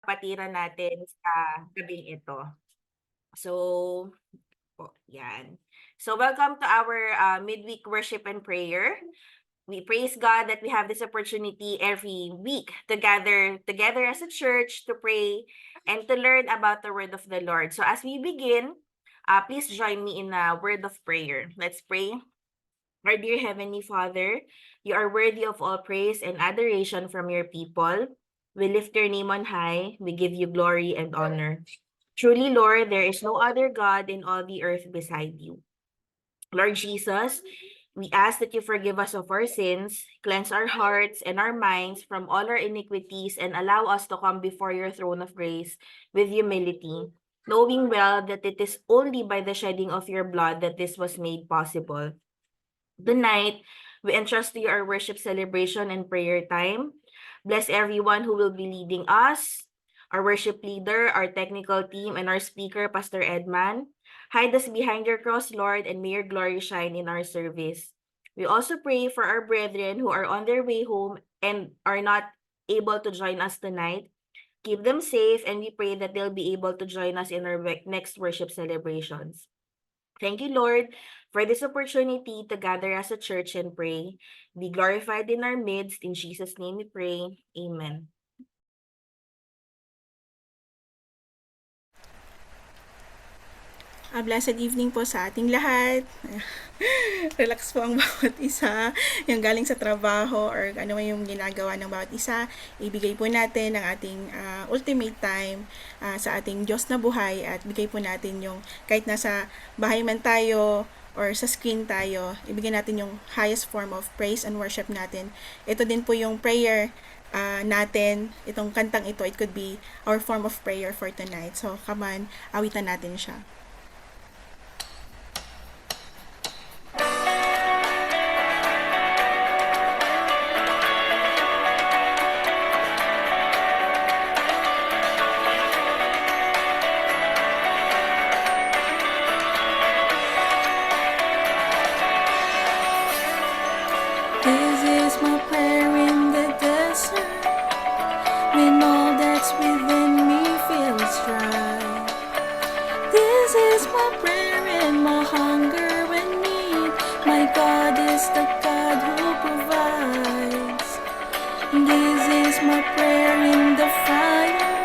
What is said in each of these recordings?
kapatiran natin sa gabing ito. So, yan. So, welcome to our midweek worship and prayer. We praise God that we have this opportunity every week to gather together as a church to pray and to learn about the word of the Lord. So, as we begin, please join me in a word of prayer. Let's pray. Our dear Heavenly Father, you are worthy of all praise and adoration from your people. We lift your name on high. We give you glory and honor. Truly, Lord, there is no other God in all the earth beside you. Lord Jesus, we ask that you forgive us of our sins, cleanse our hearts and our minds from all our iniquities, and allow us to come before your throne of grace with humility, knowing well that it is only by the shedding of your blood that this was made possible. Tonight, we entrust to you our worship celebration and prayer time. Bless everyone who will be leading us, our worship leader, our technical team, and our speaker, Pastor Edman. Hide us behind your cross, Lord, and may your glory shine in our service. We also pray for our brethren who are on their way home and are not able to join us tonight. Keep them safe, and we pray that they'll be able to join us in our next worship celebrations. Thank you, Lord, for this opportunity to gather as a church and pray. Be glorified in our midst. In Jesus' name we pray. Amen. Blessed evening po sa ating lahat. Relax po ang bawat isa. Yung galing sa trabaho or ano man yung ginagawa ng bawat isa, ibigay po natin ang ating ultimate time sa ating Diyos na buhay at bigay po natin yung kahit nasa bahay man tayo or sa screen tayo, ibigay natin yung highest form of praise and worship natin. Ito din po yung prayer natin, itong kantang ito, it could be our form of prayer for tonight. So, come on, awitan natin siya. This is my prayer in the desert, when all that's within me feels dry. This is my prayer and my hunger and need. My God is the God who provides. This is my prayer in the fire,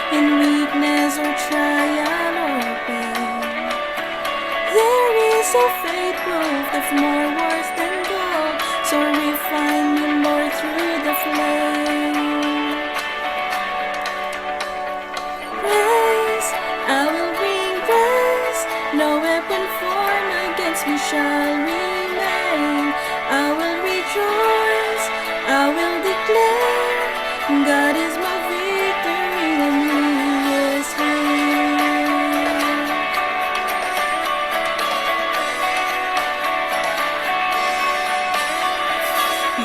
in weakness or trial or pain. There is a faith proof of more worth than gold, so refine me, Lord, through the flame. Praise, I will bring praise. No weapon formed against me shall remain. I will rejoice, I will declare, God is my victory and He is here.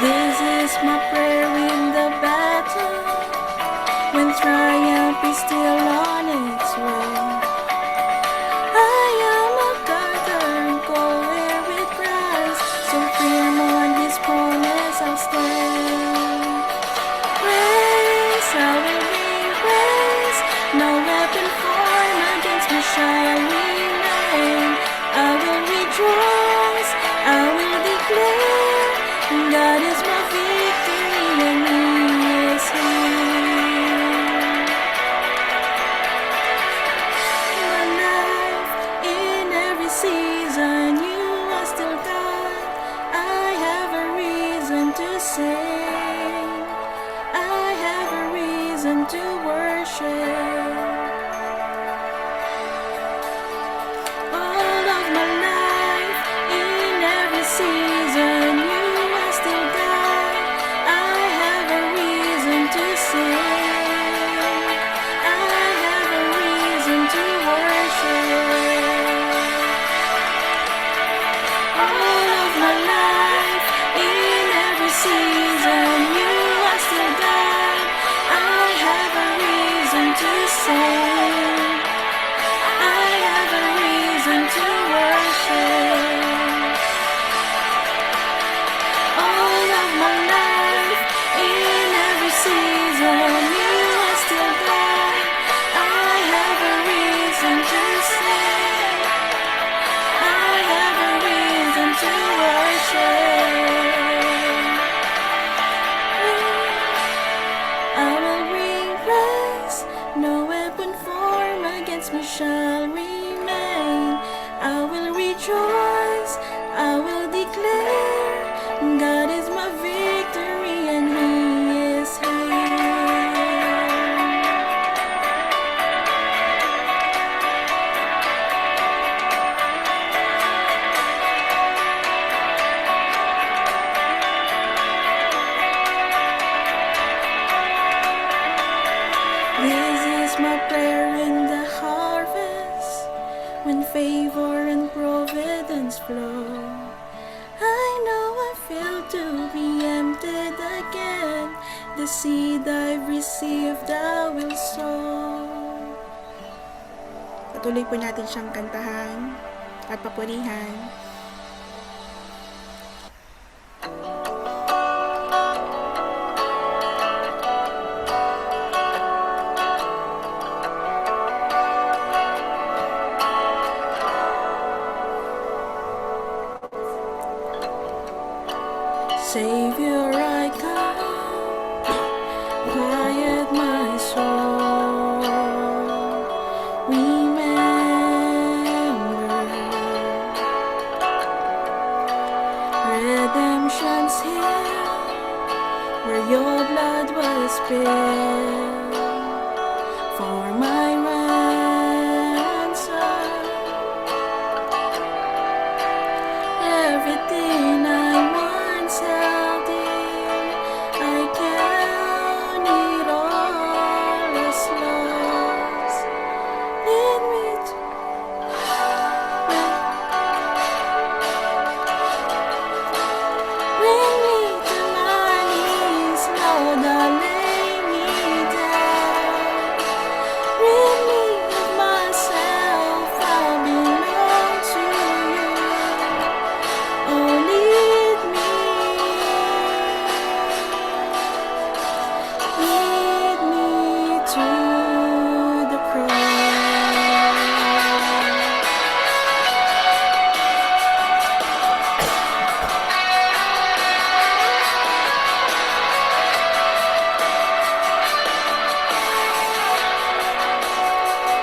This is my prayer in the battle, when triumph is still on its way. I am a conqueror and co-heir with Christ, so firm on His promise I'll stand. Praise, I will bring praise. No weapon formed against me shall remain. I will rejoice, I will declare, God is my victory and He is here. My life, in every season, you are still God. I have a reason to sing. I have a reason to worship. All of my life, in every season, you are still God. I have a reason to sing. I have a reason to worship. All of my life, in every season, you are still God. I have a reason to sing. I have a reason to worship. All of my life, in every season, you are still with me shall remain. I will rejoice, I will declare, God is my victory and He is here. This is my prayer in the harvest, when favor and providence flow. I know I feel to be emptied again. The seed I've received I will sow. Patuloy po natin siyang kantahan at papurihan. Savior, I come, quiet my soul. Remember, redemption's here, where your blood was spilled for my ransom. Everything I once held dear, I count it all as loss. Lead me to bring me to my knees, Lord, I lay me down. Rid me of myself, I belong to you. Oh, lead me to the cross.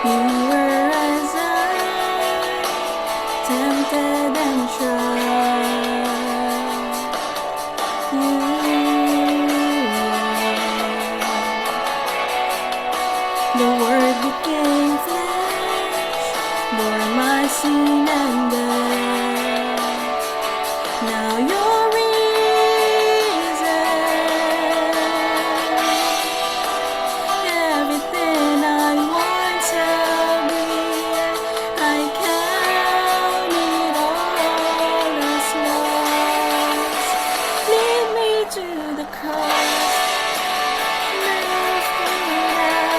You were as I, tempted and tried. You the Word became flesh, bore my sin and death. Now you're risen. Everything I once held dear, I count it all as loss. Lead me to the cross. Lift me up.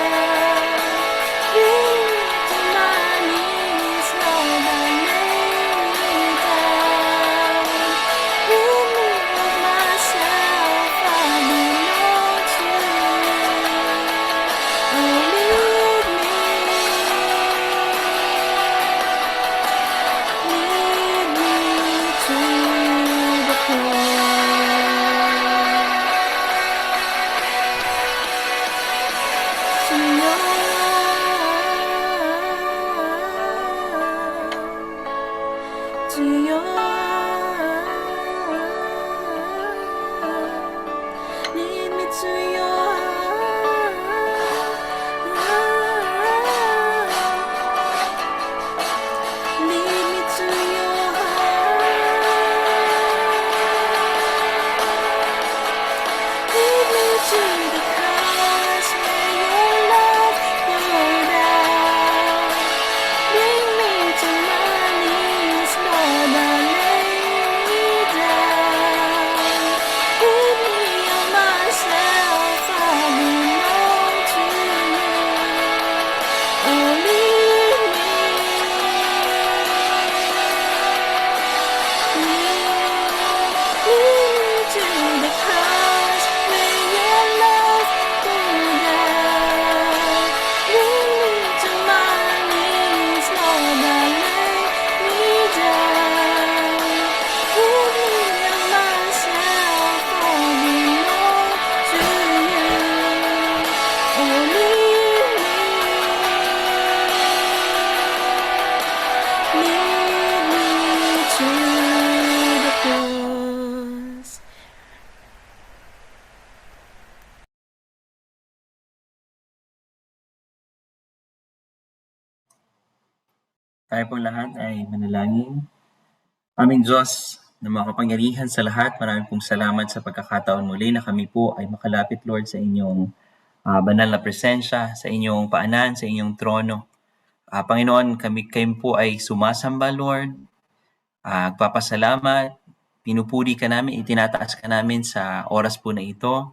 Bring me to my knees, Lord, I lay me down. Tayo po lahat ay manalangin. Aming Diyos na makapangyarihan sa lahat, maraming pong salamat sa pagkakataon muli na kami po ay makalapit, Lord, sa inyong banal na presensya, sa inyong paanan, sa inyong trono. Panginoon, kayo po ay sumasamba, Lord. Nagpapasalamat, pinupuri ka namin, itinataas ka namin sa oras po na ito.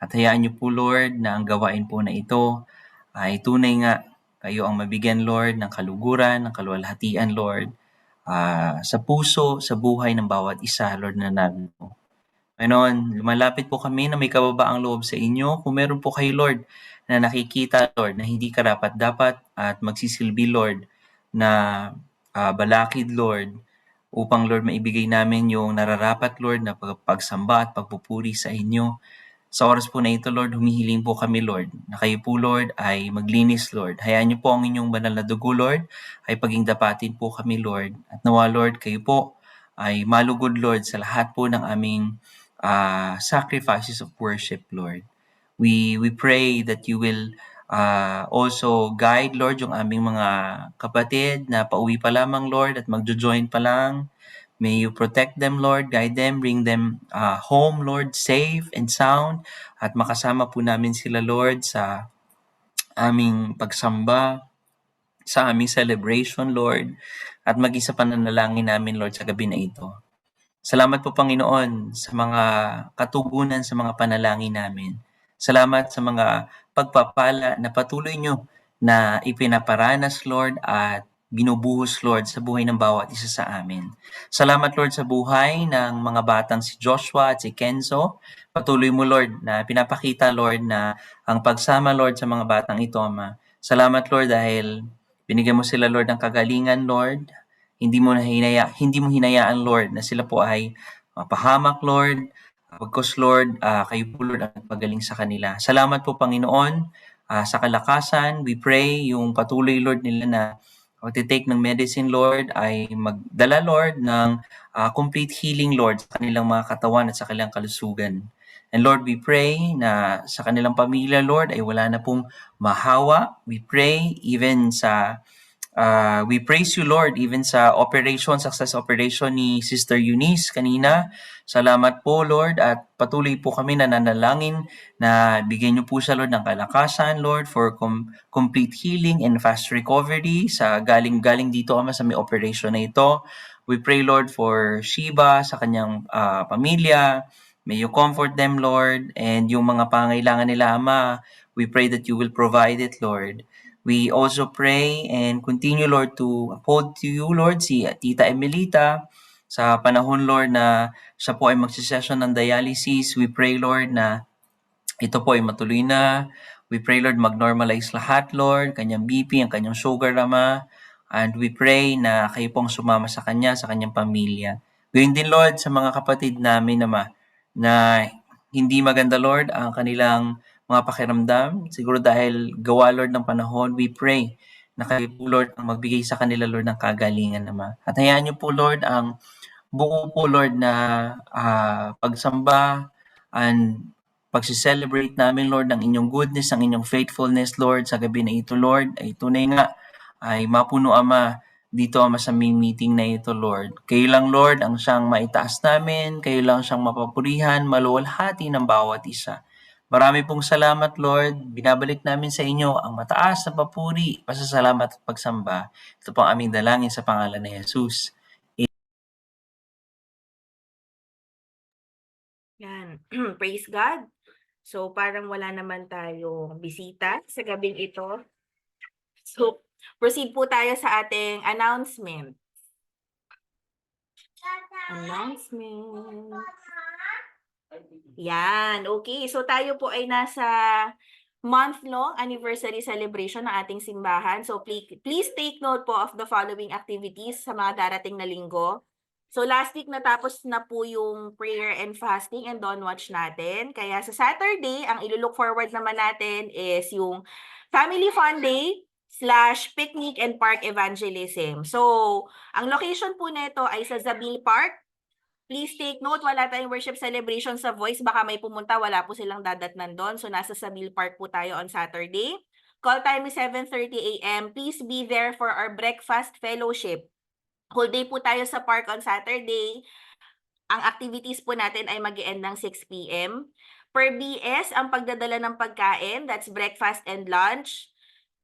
At hayaan niyo po, Lord, na ang gawain po na ito ay tunay nga kayo ang mabigyan, Lord, ng kaluguran, ng kaluwalhatian, Lord, sa puso, sa buhay ng bawat isa, Lord, na narito. Panginoon, lumalapit po kami na may kababaang loob sa inyo. Kung meron po kayo, Lord, na nakikita, Lord, na hindi karapat-dapat at magsisilbi, Lord, na balakid, Lord, upang, Lord, maibigay namin yung nararapat, Lord, na pagsamba at pagpupuri sa inyo. Sa oras po na ito, Lord, humihiling po kami, Lord, na kayo po, Lord, ay maglinis, Lord. Hayaan niyo po ang inyong banal na dugo, Lord, ay paging dapatin po kami, Lord. At nawa, Lord, kayo po ay malugod, Lord, sa lahat po ng aming sacrifices of worship, Lord. We pray that you will also guide, Lord, yung aming mga kapatid na pauwi pa lamang, Lord, at magjo-join pa lang. May you protect them, Lord, guide them, bring them home, Lord, safe and sound. At makasama po namin sila, Lord, sa aming pagsamba, sa aming celebration, Lord. At maging sa pananalangin namin, Lord, sa gabi na ito. Salamat po, Panginoon, sa mga katugunan sa mga panalangin namin. Salamat sa mga pagpapala na patuloy nyo na ipinaparanas, Lord, at binubuhos, Lord, sa buhay ng bawat isa sa amin. Salamat, Lord, sa buhay ng mga batang si Joshua at si Kenzo. Patuloy mo, Lord, na pinapakita, Lord, na ang pagsama, Lord, sa mga batang ito, Ama. Salamat, Lord, dahil binigyan mo sila, Lord, ng kagalingan, Lord. Hindi mo hinayaan, Lord, na sila po ay mapahamak, Lord. Pagkos, Lord, kayo po, Lord, ang nagpagaling sa kanila. Salamat po, Panginoon, sa kalakasan. We pray yung patuloy, Lord, nila na mag-take ng medicine, Lord, ay magdala, Lord, ng complete healing, Lord, sa kanilang mga katawan at sa kanilang kalusugan. And Lord, we pray na sa kanilang pamilya, Lord, ay wala na pong mahawa. We pray even sa we praise you, Lord, even sa success operation ni Sister Eunice kanina. Salamat po, Lord, at patuloy po kami nananalangin na bigyan niyo po siya, Lord, ng kalakasan, Lord, for complete healing and fast recovery sa galing dito, Ama, sa may operation na ito. We pray, Lord, for Shiba, sa kanyang pamilya. May you comfort them, Lord, and yung mga pangailangan nila, Ama, we pray that you will provide it, Lord. We also pray and continue, Lord, to uphold to you, Lord, si Tita Emelita sa panahon, Lord, na siya po ay magsisession ng dialysis. We pray, Lord, na ito po ay matuloy na. We pray, Lord, mag-normalize lahat, Lord, kanyang BP, ang kanyang sugar, Ama. And we pray na kayo pong sumama sa kanya, sa kanyang pamilya. Gayun din, Lord, sa mga kapatid namin, Ama, na hindi maganda, Lord, ang kanilang mga pakiramdam. Siguro dahil gawa, Lord, ng panahon, we pray na kayo po, Lord, ang magbigay sa kanila, Lord, ng kagalingan, Ama. At hayaan niyo po, Lord, ang buo po, Lord, na pagsamba and pagsi-celebrate namin, Lord, ng inyong goodness, ng inyong faithfulness, Lord, sa gabi na ito, Lord, ay tunay nga, ay mapuno, Ama, dito, Ama, sa main meeting na ito, Lord. Kayo lang, Lord, ang siyang maitaas namin, kayo lang siyang mapapurihan, maluwalhati ng bawat isa. Marami pong salamat, Lord. Binabalik namin sa inyo ang mataas na papuri, pasasalamat at pagsamba. Ito po ang aming dalangin sa pangalan ni Jesus. Yan. Praise God. So, parang wala naman tayong bisita sa gabing ito. So, proceed po tayo sa ating announcement. Yan. Okay. So, tayo po ay nasa month-long anniversary celebration ng ating simbahan. So, please take note po of the following activities sa mga darating na linggo. So, last week natapos na po yung prayer and fasting and dawn watch natin. Kaya sa Saturday, ang ilo-look forward naman natin is yung Family Fun Day / picnic and park evangelism. So, ang location po nito ay sa Zabil Park. Please take note, wala tayong worship celebration sa Voice. Baka may pumunta, wala po silang dadatnan doon. So, nasa Zabil Park po tayo on Saturday. Call time is 7:30 a.m. Please be there for our breakfast fellowship. Whole day po tayo sa park on Saturday. Ang activities po natin ay mag-e-end ng 6 p.m. Per BS, ang pagdadala ng pagkain, that's breakfast and lunch.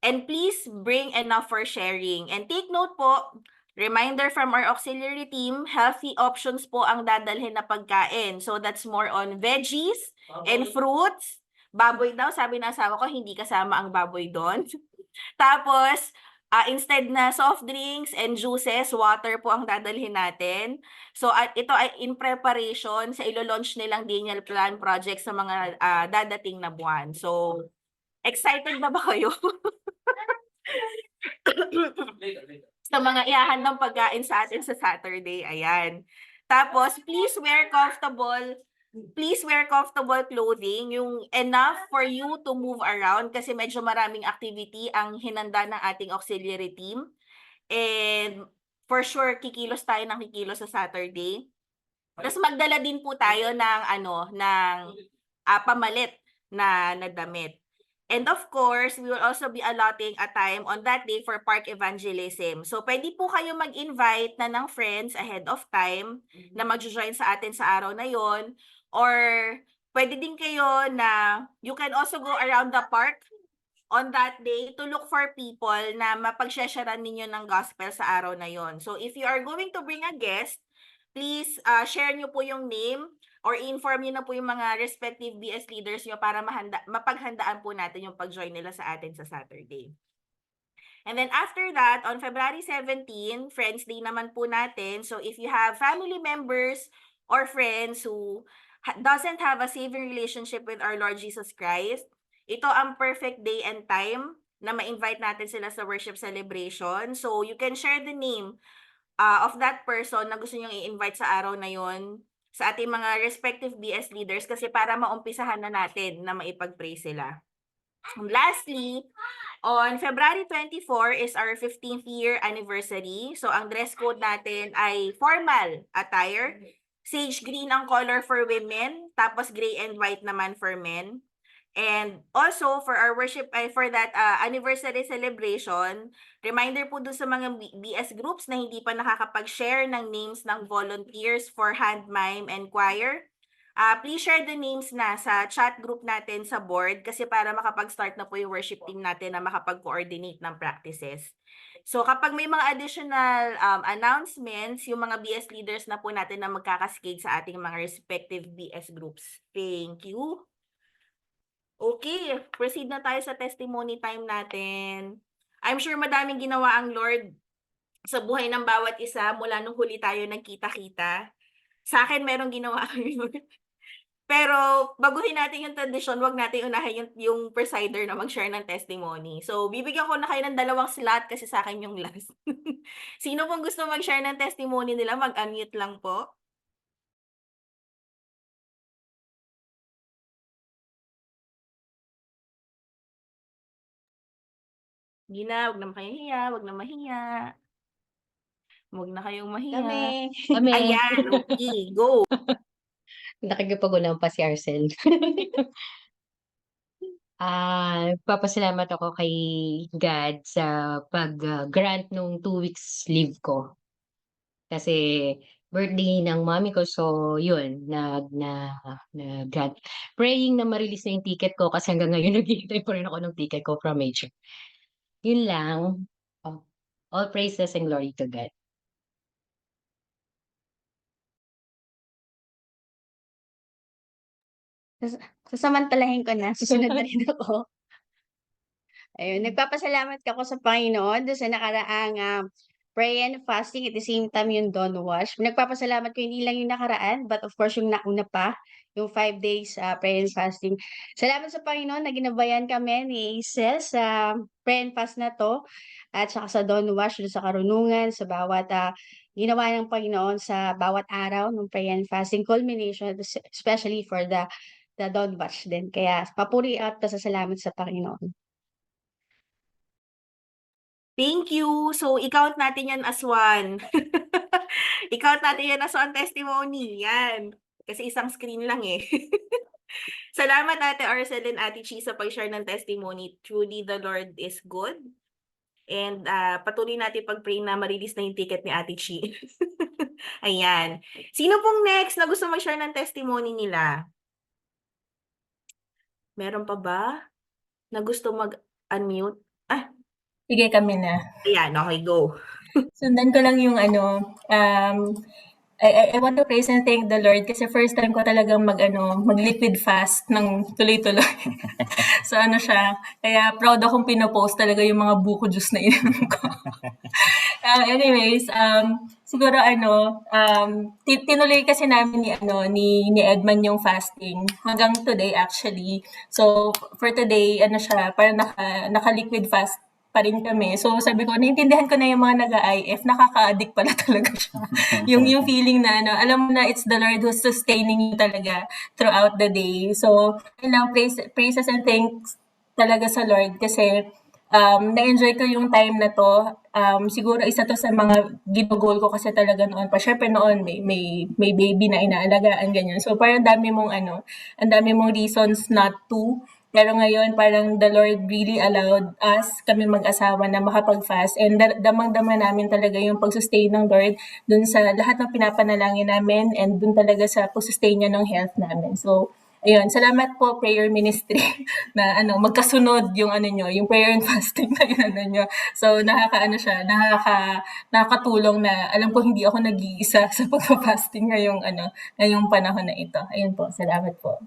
And please bring enough for sharing. And take note po, reminder from our auxiliary team, healthy options po ang dadalhin na pagkain. So that's more on veggies and fruits. Baboy daw, sabi ng asawa ko, hindi kasama ang baboy doon. Tapos, instead na soft drinks and juices, water po ang dadalhin natin. So, ito ay in preparation sa ilo-launch nilang Daniel Plan project sa mga dadating na buwan. So, excited na ba kayo? Sa mga ihahandang pagkain sa atin sa Saturday, ayan. Tapos, please wear comfortable clothing, yung enough for you to move around kasi medyo maraming activity ang hinanda ng ating auxiliary team. And for sure, kikilos tayo ng kikilos sa Saturday. Tapos magdala din po tayo ng pamalit na damit. And of course, we will also be allotting a time on that day for park evangelism. So, pwede po kayo mag-invite na ng friends ahead of time na mag-join sa atin sa araw na yon. Or, pwede din kayo na you can also go around the park on that day to look for people na mapag-sharean ninyo ng gospel sa araw na yon. So, if you are going to bring a guest, please share nyo po yung name or inform nyo na po yung mga respective BS leaders nyo para mapaghandaan po natin yung pag-join nila sa atin sa Saturday. And then after that, on February 17, Friends Day naman po natin. So if you have family members or friends who doesn't have a saving relationship with our Lord Jesus Christ, ito ang perfect day and time na ma-invite natin sila sa worship celebration. So you can share the name of that person na gusto nyong i-invite sa araw na yon sa ating mga respective BS leaders kasi para maumpisahan na natin na maipag-pray sila. And lastly, on February 24 is our 15th year anniversary. So ang dress code natin ay formal attire. Sage green ang color for women, tapos gray and white naman for men. And also for our worship for that anniversary celebration, reminder po dun sa mga BS groups na hindi pa nakakapag-share ng names ng volunteers for hand mime and choir. Please share the names na sa chat group natin sa board kasi para makapag-start na po yung worship team natin na makapag-coordinate ng practices. So kapag may mga additional announcements, yung mga BS leaders na po natin na magkakaskade sa ating mga respective BS groups. Thank you. Okay, proceed na tayo sa testimony time natin. I'm sure madaming ginawa ang Lord sa buhay ng bawat isa mula nung huli tayo nagkita-kita. Sa akin, merong ginawa ang Lord. Pero baguhin natin yung tradisyon, wag natin unahin yung presider na mag-share ng testimony. So, bibigyan ko na kayo ng 2 slot kasi sa akin yung last. Sino pong gusto mag-share ng testimony nila, mag-unmute lang po. Hindi na, wag na kayong hiya, wag na mahiya. Wag na kayong mahiya. Kami. Ayan, okay, go. Nakikipag-unaw pa si Arcel. Nagpapasalamat ako kay God sa pag-grant nung 2 weeks leave ko. Kasi birthday ng mommy ko, so yun, nag-grant. Praying na ma-release na yung ticket ko kasi hanggang ngayon naghihintay pa rin ako ng ticket ko from Major. Yun lang. All praises and glory to God. Sasamantalahin ko na, susunod na rin ako. Ayun, nagpapasalamat ako sa Panginoon doon sa nakaraang pray and fasting at the same time yung dawn wash. Nagpapasalamat ko hindi lang yung nakaraan, but of course yung nauna pa, yung 5 days pray and fasting. Salamat sa Panginoon na ginabayan kami ni Aces sa pray and fast na to at saka sa dawn wash, doon sa karunungan, sa bawat ginawa ng Panginoon sa bawat araw ng pray and fasting culmination, especially for the dawn wash din. Kaya papuri at pasasalamat sa Panginoon. Thank you. So, i-count natin yan as one. I-count natin yan as one testimony. Yan. Kasi isang screen lang eh. Salamat Ate Arcel and Ate Chi sa pag-share ng testimony. Truly, the Lord is good. And patuloy natin pag-pray na ma-release na yung ticket ni Ate Chi. Ayan. Sino pong next na gusto mag-share ng testimony nila? Meron pa ba na gusto mag-unmute? Sige, kami na. Ayan, okay, go. Sundan ko lang yung I want to praise and thank the Lord kasi first time ko talagang mag-liquid fast ng tuloy-tuloy. So siya, kaya proud akong pinopost talaga yung mga buko juice na ininom ko. Anyways, siguro tinuloy kasi namin ni Edman yung fasting hanggang today actually. So for today, siya, parang naka-liquid fast pa rin kami. So sabi ko, naintindihan ko na yung mga nag-IF, nakaka-addict pala talaga siya. yung feeling na alam mo na it's the Lord who's sustaining you talaga throughout the day. So, praises and thanks talaga sa Lord kasi na-enjoy ko yung time na to. Siguro isa to sa mga ginugol ko kasi talaga noon pa. Syempre noon may baby na inaalagaan ganyan. So parang ang dami mong reasons not to. Pero ngayon parang the Lord really allowed us, kami mag-asawa na makapag-fast and damang-dama namin talaga yung pag-sustain ng Lord dun sa lahat ng pinapanalangin namin and dun talaga sa pag-sustain niya ng health namin. So ayun, salamat po prayer ministry na magkasunod yung yung prayer and fasting na yun nyo. So nakakatulong na alam ko hindi ako nag-iisa sa pagpa-fasting ngayong panahon na ito. Ayun po, salamat po.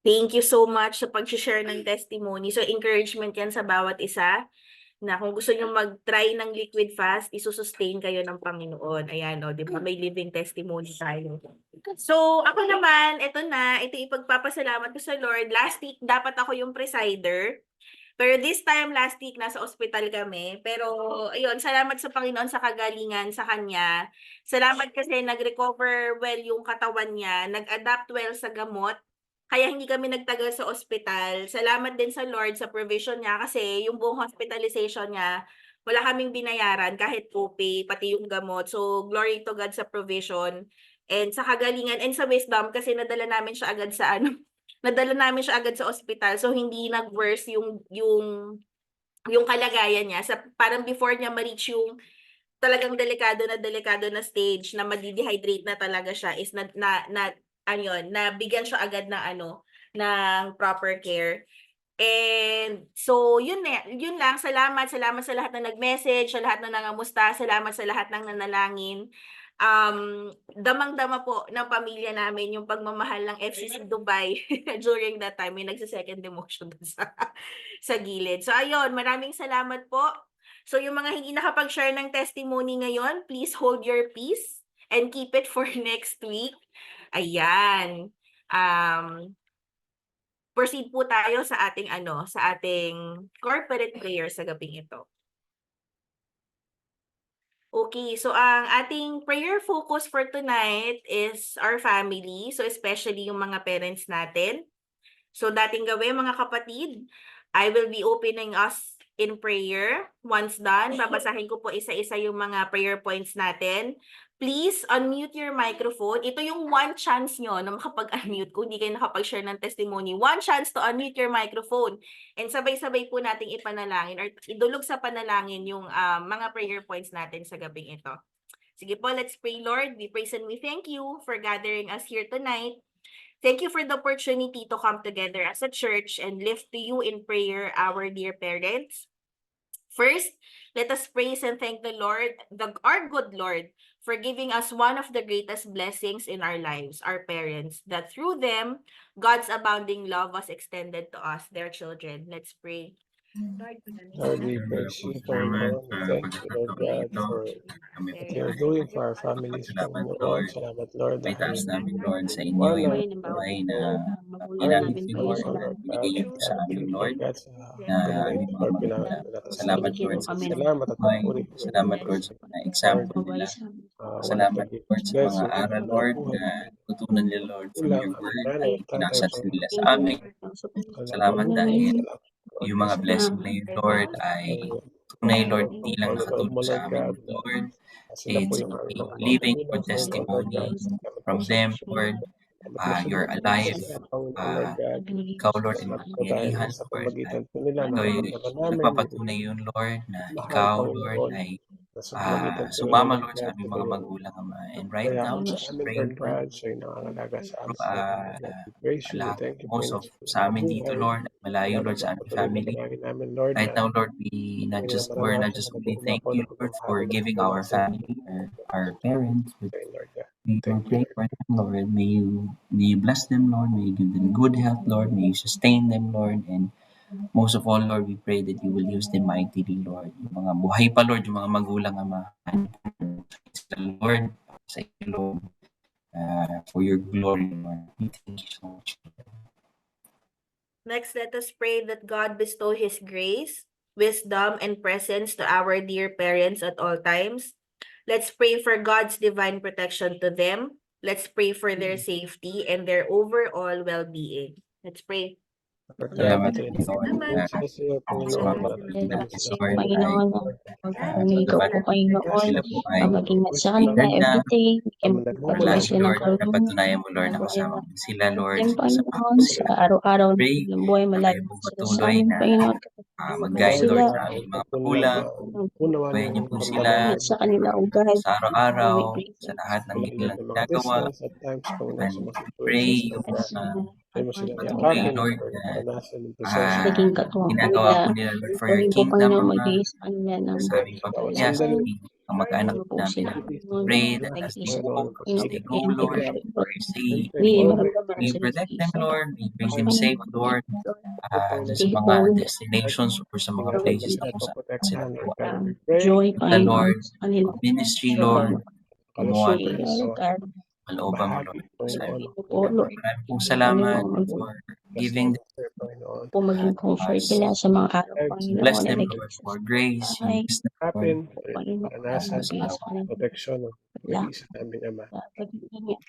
Thank you so much sa pag-share ng testimony. So, encouragement yan sa bawat isa na kung gusto nyo mag-try ng liquid fast, isusustain kayo ng Panginoon. Ayan, di ba? May living testimony tayo. So, ako naman, ito ipagpapasalamat ko sa Lord. Last week, dapat ako yung presider. Pero this time, last week, nasa ospital kami. Pero, ayun, salamat sa Panginoon sa kagalingan sa kanya. Salamat kasi nag-recover well yung katawan niya, nag-adapt well sa gamot. Kaya hindi kami nagtagal sa ospital. Salamat din sa Lord sa provision niya kasi yung buong hospitalization niya, wala kaming binayaran kahit copay, pati yung gamot. So, glory to God sa provision and sa kagalingan and sa wisdom kasi nadala namin siya agad sa nadala namin siya agad sa ospital. So, hindi nag-worse yung kalagayan niya. Parang before niya ma-reach yung talagang delikado na stage na madi-dehydrate na talaga siya is nabigyan siya agad ng proper care. And so, yun lang. Salamat sa lahat na nag-message, sa lahat na nangamusta, salamat sa lahat ng nanalangin. Damang-dama po ng pamilya namin yung pagmamahal ng FCC Dubai during that time. May nagsa-second demotion dun sa gilid. So, ayun, maraming salamat po. So, yung mga hindi nakapag-share ng testimony ngayon, please hold your peace and keep it for next week. Ayan. Proceed po tayo sa ating corporate prayer sa gabing ito. Okay, so ang ating prayer focus for tonight is our family. So especially yung mga parents natin. So dating gawin mga kapatid, I will be opening us in prayer. Once done, babasahin ko po isa-isa yung mga prayer points natin. Please unmute your microphone. Ito yung one chance nyo na makapag-unmute kung hindi kayo nakapag-share ng testimony. One chance to unmute your microphone. And sabay-sabay po nating ipanalangin or idulog sa panalangin yung mga prayer points natin sa gabing ito. Sige po, let's pray, Lord. We praise and we thank you for gathering us here tonight. Thank you for the opportunity to come together as a church and lift to you in prayer our dear parents. First, let us praise and thank the Lord, our good Lord, for giving us one of the greatest blessings in our lives, our parents, that through them, God's abounding love was extended to us, their children. Let's pray. Lord, we praise you for thank you, Lord God, for what you're doing for our families. Salamat, Lord. Lord. Salamat, Lord. May taas namin, Lord, sa inyo Wala. yung buhay na ginamit niyo, Lord, na binigay niyo po sa amin, Lord, na aming mga magulang. Salamat, Lord, sa Salamat at buhay. puri. Salamat, Lord, sa mga example nila. Salamat, Lord, sa mga aral, Lord, na tutunan nila, Lord, from your word at pinakasat nila sa amin. Salamat dahil yung mga blessing na yun, Lord, ay tunay, Lord, hindi lang nakatulong sa amin, Lord. It's a living good testimony from them, Lord, you're Masunod alive. sila, Panginoon Lord God. Ikaw, Lord, ay Salamat po dahil makapangyarihan, sa Lord. pamagitan po nila, Ikaw ay nakakapagtaka namin nagpapatunay yun, Lord, na mahal, ikaw, Lord, Panginoon, ay na sa pamagitan po nila, sumama, Lord Lord, sa God, aming mga kayo magulang, Ama. And right kaya now, sa just amin, praying Lord for God, sa'yo nakakalaga sa amin, Panginoon Lord. We praise you, we lahat, thank you, most Panginoon, of sa sa amin dito, buhay. Lord, malayo, Kaya Lord, sa naman aming patuloy na family. panalangin namin, Lord, Right na now, Lord, we're not just only thank you, Lord, for giving our family, our parents, but Lord God. we Thank you, pray Lord. for them, Lord. May you bless them, Lord. May you give them good health, Lord. May you sustain them, Lord. And most of all, Lord, we pray that you will use them mightily, Lord. Yung mga buhay pa, Lord, yung mga magulang, Ama. Sa Lord, sa iyo, Lord, for your glory, Lord. We thank you so much. Next, let us pray that God bestow His grace, wisdom, and presence to our dear parents at all times. Let's pray for God's divine protection to them. Let's pray for their safety and their overall well-being. Let's pray. Salamat, Salamat. Sila sa iyo, Panginoon, at Salamat, Kasi Lord, ay Panginoon, panginigaw po Panginoon, sila po ay mag-ingat sa kanila ingat na. everyday, bigyan mo Our patuloy life, sila ng Lord, kalooban, napatunayan mo, Lord, na buhay kasama na mo sila, Lord, Then, sa mga Panginoon, sa araw-araw pray ng buhay, na malagi kayo pong sila sa patuloy amin, na Panginoon. mag-guide, Sila, Lord, sa aming mga magulang. unawa Gabayan niyo niyo po ang sila ingat sa kanila, O God. sa araw-araw, We pray sa for lahat ng Pagdating kanilang ng mga ginagawa. distance at times, Panginoon, sa And mga we pray situations, Lord yung God. Kaya mo sila patuloy, yakapin at Lord, na maranasan ng presensya mo. naging katuwang po ginagawa nila. po nila, Lord, for your Tuloy po, kingdom, Panginoon, Ama, magbigay sa kanila ng sa aming Bawat pamilya, sa sandali, aming kamag-anak ano po namin. sila, We Panginoon, pray that as they Panginoon, go, as Panginoon, they go, bigyan Lord, protection, Lord. say, pray Hindi for maramdaman may you sila sa protect them, isa. Lord. May you bring them Panginoon, safe, Lord, Panginoon, sa Sige mga po, destinations or sa mga ingatan places nila na at kung saan sila paprotektahan, Lord po. God. We pray, joy, The Panginoon, Lord, sa kanila. ministry, sa Lord, gumawa, kalusugan, Lord, Lord bawat God, kalooban mo, bahagi, Lord. Sa Panginoon, ito po, Lord. maraming pong Ito, salamat Panginoon, for bless giving them, sir, Panginoon. po maging comfort us. nila sa mga araw, Lives, Bless Panginoon, na them, Lord, nag-iisa for sa grace, bahay. yung wisdom, Lord, happen, Panginoon, maranasan, sa magbigay araw. sa kanila protection, wala nag-iisa namin, Ama. sa pag-iingat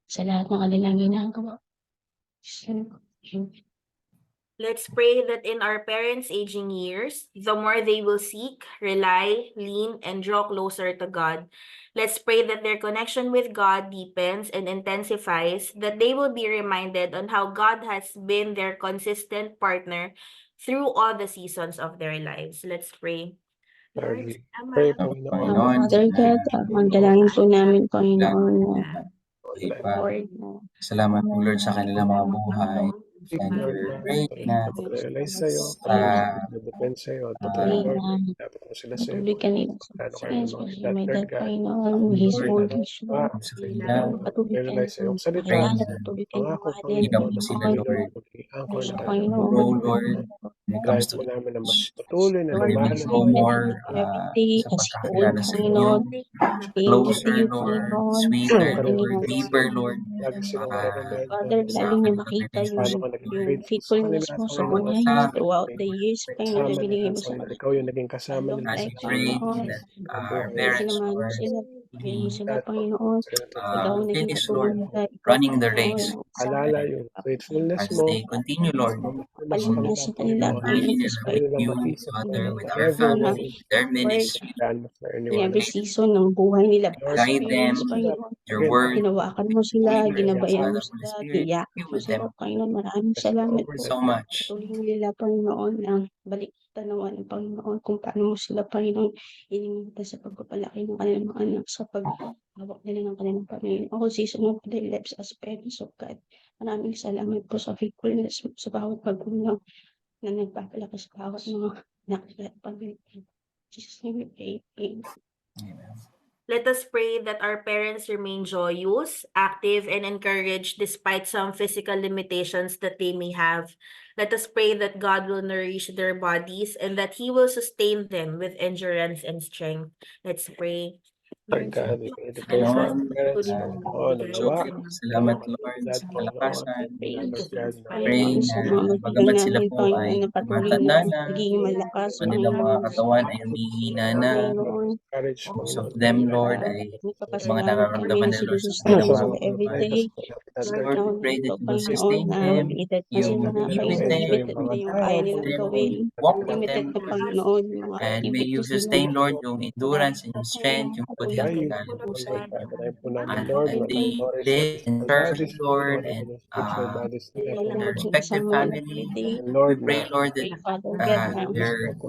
sa lahat ng kanilang ginagawa. Let's pray that in our parents' aging years, the more they will seek, rely, lean, and draw closer to God. Let's pray that their connection with God deepens and intensifies, that they will be reminded on how God has been their consistent partner through all the seasons of their lives. Let's pray. Lord, Lord, we Ama, pray, Panginoon, Father God, manalangin po namin, Panginoon, na Lord, Lord, na salamat po, Lord, sa kanilang mga buhay. And Lord, we na pray na pag-realize sa'yo, sa pag-depend sa'yo, at patuloy, pray Lord, na dapat mo sila sa'yo, patuloy ka nila sa paano kayo yes, ng mga especially edad, may Lord dad, God, Panginoon, his Lord, old age, Lord. po sa kanila. Patuloy ka realize sa'yo, nilang salita, Pray pakilala, na patuloy ka nilang pangako, mahalin, ilaw Panginoon, po sila, Panginoon. Lord, mag-i-anchor Siya, na kayo, Panginoon, grow, Lord, when it comes Lord, to patuloy na may lumahan grow Lord, more every day, sa as he old, pagkakilala sa inyo, Panginoon, being with closer, you, Lord, Panginoon, sweeter, ang Lord, ginagawa deeper, niyo. Lord, lagi silang nare-remind, Father, sa lalo niya kanilang makita paano relationship, ka naging yung Lord, faithful sa faithfulness kanila, mo sa Panginoon, buhay sa niya throughout the years, Panginoon, na kasama nila, binigay mo sa Panginoon, kanila. ikaw yung naging kasama Lalong nila as sa we like, pray Panginoon, that mga our buhay nila. parents, sinamahan mo Lord, sila, bigyan mo sila, Lahat, Panginoon. sila Ikaw ang naging finish, katulong Lord, nila, ikaw, running the Panginoon, race, ang isang alala yung faithfulness as mo, they continue, Lord, mas to palina kanila, sa kanila, Panginoon, Panginoon, journey hindi despite with nila you, mag-isip, Father, Panginoon, with our whatever na family, their Lord, ministry. daan mo sa in iniwala. every season ng buhay nila, Lord, Guide them, experience, Panginoon. your again, word, Hinawakan mo sila, leader, ginabayan mo Father, Holy sila, Spirit, be giyakan mo with sila, them Panginoon. Maraming kasi salamat over po. so much. Patuloy mo nila, Panginoon, ang balik tanawan ng Panginoon kung paano mo sila, Panginoon, inimita sa pagpapalaki ng kanilang mga anak, sa paghawak nila ng kanilang pamilya. Ako, season of their lives as parents of God. Maraming salamat po sa faithfulness mo sa bawat magulang na nagpapalaki sa bawat mga anak at pamilya. Jesus name we pray. Amen. Amen. Let us pray that our parents remain joyous, active, and encouraged despite some physical limitations that they may have. Let us pray that God will nourish their bodies and that He will sustain them with endurance and strength. Let's pray. Lord God, we pray for our parents, Panginoon, na nawa, Salamat, Lord, edad, sa Panginoon, kalakasan. Lord God, na Pray Panginoon, sa na mga magulang bagamat sila namin, po Panginoon, ay na patuloy tumatanda na na, magiging malakas, kanilang mga Panginoon, katawan ay humihina na. Panginoon, courage, Most of Panginoon, them, Lord, ay may mga papasalamat kami nararamdaman na nila, Lord, sa sinusustento kanilang sa mga sila mga buhay. everyday. Lord, we Now, pray that ito, you will Panginoon, sustain na them, may edad na you sila will na, be with Panginoon, them, limited na yung kaya nilang them, gawin. walk with Limited them, na, Panginoon, yung mga and may you activities nila. sustain, Lord, yung endurance and yung strength, yung Patuloy by you, God. Lord God. Dalayan po namin, And Lord, may mga they pastores ng live and physical serve you, bodies, Lord, mga and ng spiritual bodies nila po, their Lord. respective family. And Lord, Pray, na Lord, that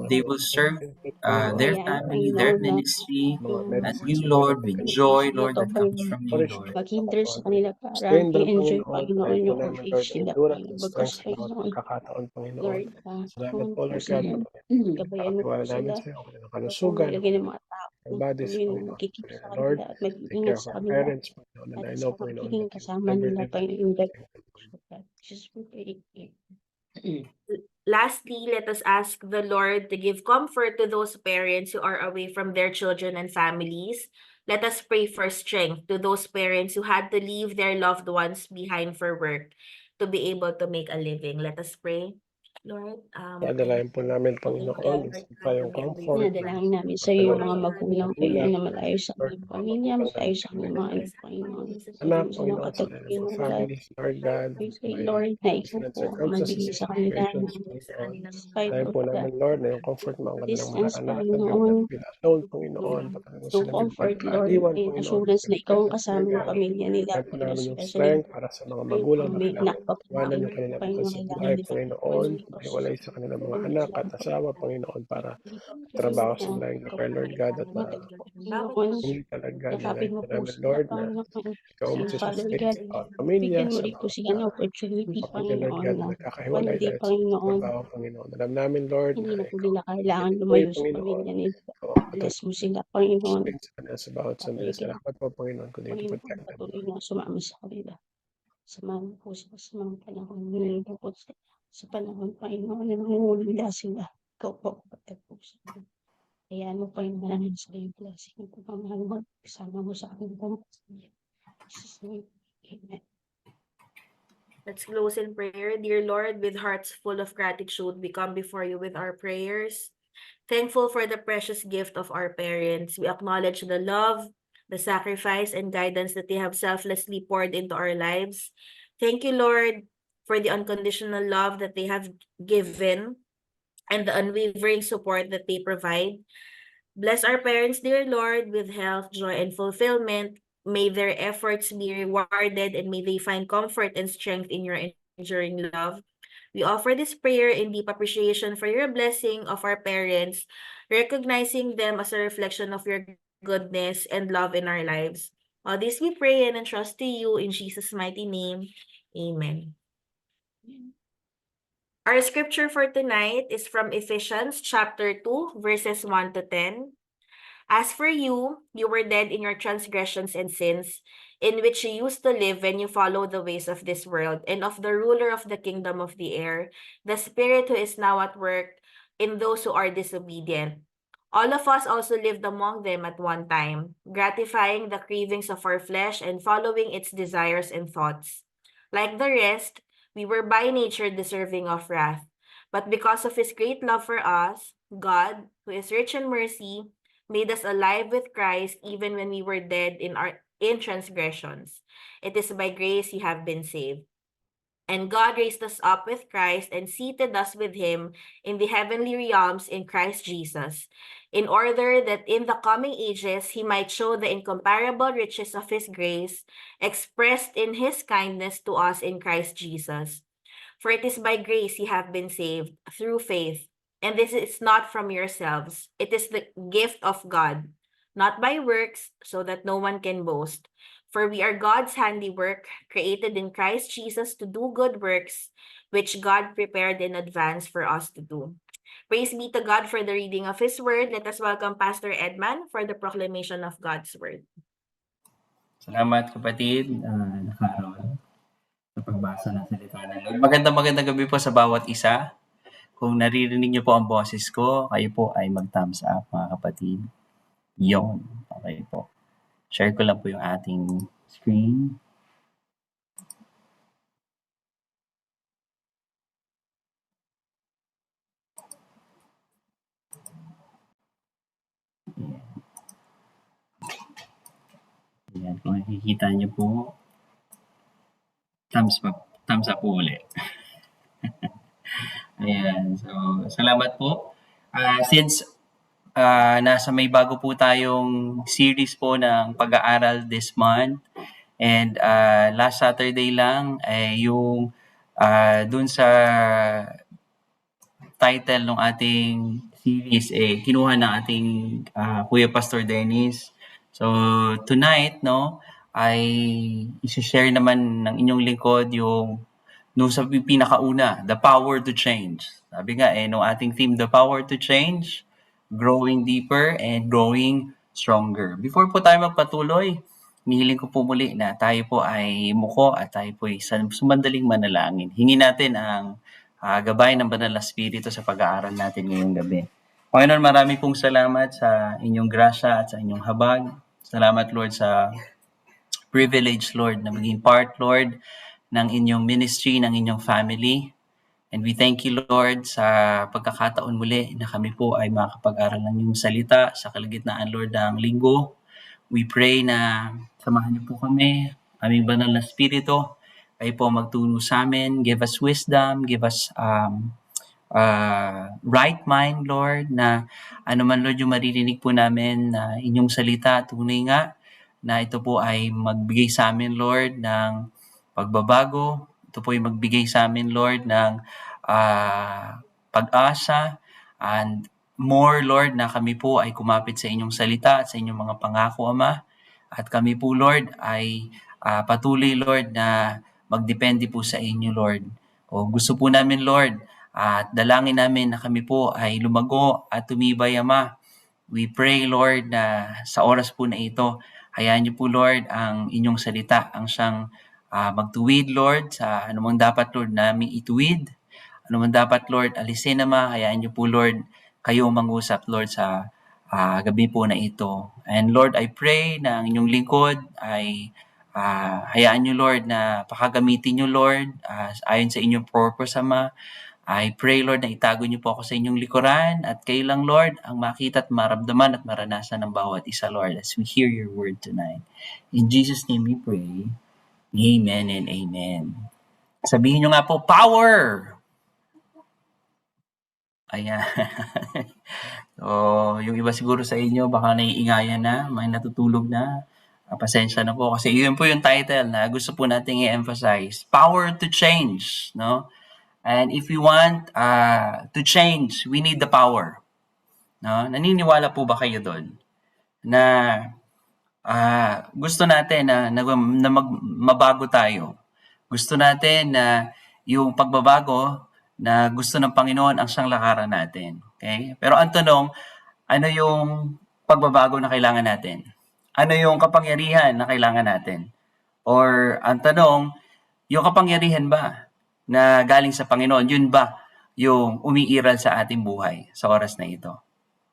they will serve their family, their ministry, mga and medicines you, na Lord, with kailangan joy, Lord, that comes from you, nourish Lord. mag-hinder Panginoon, tayo po namin, Lord, ng endurance and strength sa bawat pagkakataon, Panginoon. Salamat po, Lord God, na nakatiwala namin sa iyo, ng kalusugan, our bodies, Panginoon. Lord, take care of our parents, Panginoon, and I know, Panginoon, that you never leave Lastly, let us ask the Lord to give comfort to those parents who are away from their children and families. Let us pray for strength to those parents who had to leave their loved ones behind for work to be able to make a living. Let us pray. Lord, Padalayan po namin, Panginoon, sa yung comfort, Dinadalangin namin sa iyo yung mga pagkawalan magulang ng kayo magulang, na malayo sa Lord, aming mga pamilya, magulang malayo namin, sa aming mga anak, Panginoon. anak, Bigyan mo silang Panginoon, sa kataguan kanilang ng mga lahat. families, Lord God, We sa pray, may Lord, na ikaw different po ang circumstances magbigay and sa kanila situations, ng Panginoon. despite Dahil of po the namin, Lord, na yung comfort mo ang kanilang mga distance, anak, na they will Panginoon. not feel alone, Panginoon, pagkat mo No sila comfort, Lord. magkaiwan, May Panginoon, assurance na ikaw ang presence, kasama Lord ng God. pamilya nila. Dahil po namin yung Especially, strength para sa mga pray magulang kung na may anak kailangan pa po iwanan kami, yung kanilang mahal Panginoon, sa kailangan buhay, nila. Panginoon, mahiwalay sa kanilang mga anak at asawa, Panginoon, para trabaho sa malayong lugar, Lord God, at hindi talaga Yakapin dahil mo po po namin, sila, Lord, na Panginoon. ikaw ang And Father magsisustain God, sa bawat pamilya, bigyan mo sa rin po bawat sila ng opportunity, pamilya, Lord Panginoon, God, na na nagkakahiwalay one day, dahil sa Panginoon, trabaho, Panginoon. Alam namin, Lord, hindi na na po ikaw nila kailangan tinutuloy, lumayo sa Panginoon. pamilya nila. Ikaw ang Bless patuloy mo sila, Panginoon. sustain sa kanila sa bawat sandali. Patuloy ka, Salamat po, Panginoon, kung dito Panginoon, protect them, patuloy Lord. na sumama sa kanila. Samahan mo po sila sa mga panahon. Nililito po sa panahon, Panginoon, na nangungulila sila. Ikaw po, kapatid po sila. Hayaan mo, Panginoon, sa iyong blessing. Kung pamahal mo, kasama mo sa aking pamilya. Jesus' name, amen. let's close in prayer. Dear Lord, with hearts full of gratitude, we come before you with our prayers. Thankful for the precious gift of our parents. We acknowledge the love, the sacrifice, and guidance that they have selflessly poured into our lives. Thank you, Lord, for the unconditional love that they have given and the unwavering support that they provide. Bless our parents, dear Lord, with health, joy, and fulfillment. May their efforts be rewarded and may they find comfort and strength in your enduring love. We offer this prayer in deep appreciation for your blessing of our parents, recognizing them as a reflection of your goodness and love in our lives. All this we pray and entrust to you in Jesus' mighty name. Amen. Our scripture for tonight is from Ephesians chapter 2, verses 1 to 10. As for you, you were dead in your transgressions and sins, in which you used to live when you followed the ways of this world and of the ruler of the kingdom of the air, the spirit who is now at work in those who are disobedient. All of us also lived among them at one time, gratifying the cravings of our flesh and following its desires and thoughts. Like the rest, we were by nature deserving of wrath. But because of his great love for us, God, who is rich in mercy, made us alive with Christ even when we were dead in transgressions. It is by grace you have been saved. And God raised us up with Christ and seated us with him in the heavenly realms in Christ Jesus, in order that in the coming ages he might show the incomparable riches of his grace expressed in his kindness to us in Christ Jesus. For it is by grace you have been saved through faith. And this is not from yourselves. It is the gift of God, not by works, so that no one can boast. For we are God's handiwork, created in Christ Jesus to do good works, which God prepared in advance for us to do. Praise be to God for the reading of His Word. Let us welcome Pastor Edman for the proclamation of God's Word. Salamat, kapatid, na Carol, sa pagbasa ng salita ng Lord. Magandang gabi po sa bawat isa. Kung naririnig niyo po ang boses ko, kayo po ay mag-thumbs up, mga kapatid. Yon. Okay po. Share ko lang po yung ating screen. Ayan. Kung nakikita niyo po, thumbs up po ulit. Ayan. So, salamat po. Since nasa may bago po tayong series po ng pag-aaral this month. And last Saturday lang ay yung dun sa title ng ating series kinuha ng ating Kuya Pastor Dennis. So tonight ay i-share naman ng inyong lingkod yung sa pinakauna, the power to change. Sabi nga nung ating theme, the power to change, growing deeper and growing stronger. Before po tayo magpatuloy, nihiling ko po muli na tayo po ay muko at tayo po ay sumandaling manalangin. Hingin natin ang gabay ng Banal na Espiritu sa pag-aaral natin ngayong gabi. Panginoon, marami pong salamat sa inyong grasya at sa inyong habag. Salamat, Lord, sa privilege, Lord, na maging part, Lord, ng inyong ministry, ng inyong family. And we thank you, Lord, sa pagkakataon muli na kami po ay makakapag-aral ng inyong salita sa kalagitnaan, Lord, ng linggo. We pray na samahan niyo po kami, aming Banal na Espiritu. Kayo po magturo sa amin, give us wisdom, give us right mind, Lord, na ano man, Lord, yung maririnig po namin na inyong salita, tunay nga, na ito po ay magbigay sa amin, Lord, ng pagbabago. Ito po ay magbigay sa amin, Lord, ng pag-asa and more, Lord, na kami po ay kumapit sa inyong salita at sa inyong mga pangako, Ama. At kami po, Lord, ay patuloy, Lord, na magdepende po sa inyo, Lord. O gusto po namin, Lord, at dalangin namin na kami po ay lumago at tumibay, Ama. We pray, Lord, na sa oras po na ito, hayaan niyo po, Lord, ang inyong salita, ang siyang magtuwid, Lord, sa anumang dapat, Lord, namin ituwid. Anumang dapat, Lord, alisin, Ama. Hayaan niyo po, Lord, kayo mangusap, Lord, sa gabi po na ito. And Lord, I pray na ang inyong lingkod ay hayaan niyo, Lord, na pakagamitin niyo, Lord, ayon sa inyong purpose, Ama. I pray, Lord, na itago niyo po ako sa inyong likuran at kayo lang, Lord, ang makita at maramdaman at maranasan ng bawat isa, Lord, as we hear your word tonight. In Jesus' name we pray. Amen and amen. Sabihin nyo nga po, power! Ayan. So, yung iba siguro sa inyo, baka naiingayan na, may natutulog na. Pasensya na po kasi yun po yung title na gusto po nating i-emphasize. Power to change, no? And if we want to change, we need the power. No? Naniniwala po ba kayo doon? Na gusto natin na mabago tayo. Gusto natin na yung pagbabago na gusto ng Panginoon ang siyang lakaran natin. Okay? Pero ang tanong, ano yung pagbabago na kailangan natin? Ano yung kapangyarihan na kailangan natin? Or ang tanong, yung kapangyarihan ba na galing sa Panginoon, yun ba yung umiiral sa ating buhay sa oras na ito?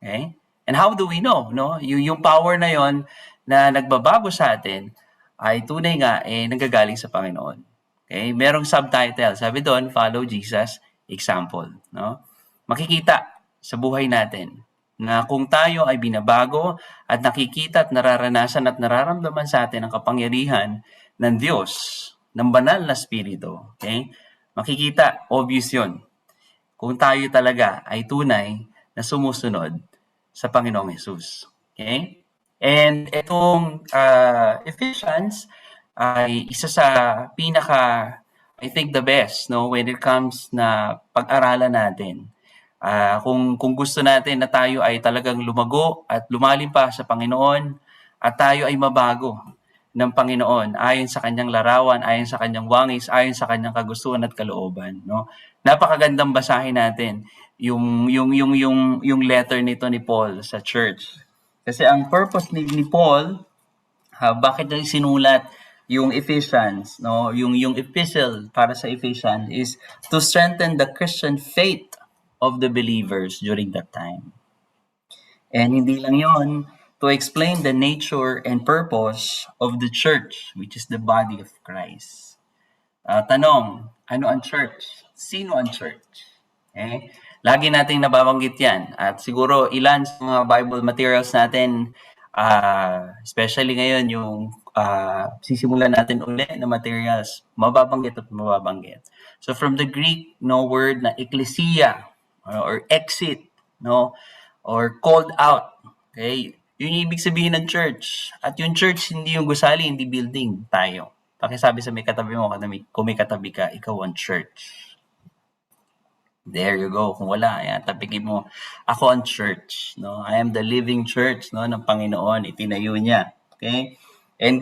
Okay? And how do we know? No? Yung power na yon na nagbabago sa atin ay tunay nga nanggagaling sa Panginoon. Okay? Merong subtitle. Sabi doon, follow Jesus example. No? Makikita sa buhay natin na kung tayo ay binabago at nakikita at nararanasan at nararamdaman sa atin ang kapangyarihan ng Diyos, ng banal na Espiritu. Okay? Makikita, obvious yun. Kung tayo talaga ay tunay na sumusunod sa Panginoong Jesus. Okay? And itong Ephesians ay isa sa I think the best, no, when it comes na pag-aralan natin. Kung gusto natin na tayo ay talagang lumago at lumalim pa sa Panginoon at tayo ay mabago ng Panginoon ayon sa kanyang larawan, ayon sa kanyang wangis, ayon sa kanyang kagustuhan at kalooban, no? Napakagandang basahin natin yung letter nito ni Paul sa church. Kasi ang purpose ni Paul, bakit niya sinulat yung Ephesians, no? Yung epistle para sa Ephesians is to strengthen the Christian faith of the believers during that time. And hindi lang yon, to explain the nature and purpose of the church, which is the body of Christ. Tanong, ano ang church? Sino ang church? Okay? Lagi nating nababanggit yan. At siguro ilan sa mga Bible materials natin, especially ngayon yung sisimulan natin ulit na materials, mababanggit at mababanggit. So from the Greek word na ecclesia or exit, no, or called out. Okay? Yun yung ibig sabihin ng church. At yung church, hindi yung gusali, hindi building, tayo. Pakisabi sa may katabi mo, kung may katabi ka, ikaw ang church. There you go. Kung wala, ayan, tapikin mo, ako ang church. No? I am the living church, no, ng Panginoon. Itinayo niya. Okay? And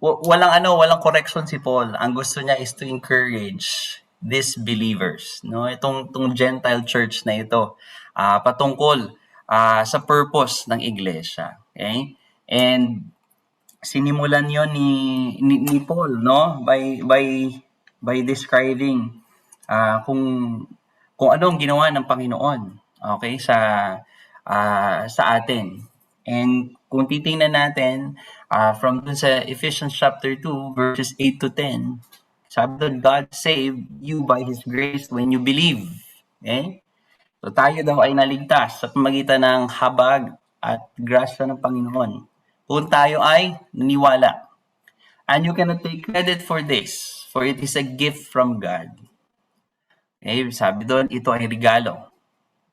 walang correction si Paul. Ang gusto niya is to encourage these believers, no? Itong Gentile church na ito, patungkol sa purpose ng iglesia. Okay? And sinimulan 'yon ni Paul, no? By describing kung ano ang ginawa ng Panginoon, okay, sa atin. And kung titingnan natin from dun sa Ephesians chapter 2 verses 8 to 10, sabi doon, God saved you by His grace when you believe. Okay? So tayo daw ay naligtas sa pamagitan ng habag at grasya ng Panginoon kung tayo ay naniwala. And you cannot take credit for this, for it is a gift from God. Okay? Sabi doon, ito ay regalo.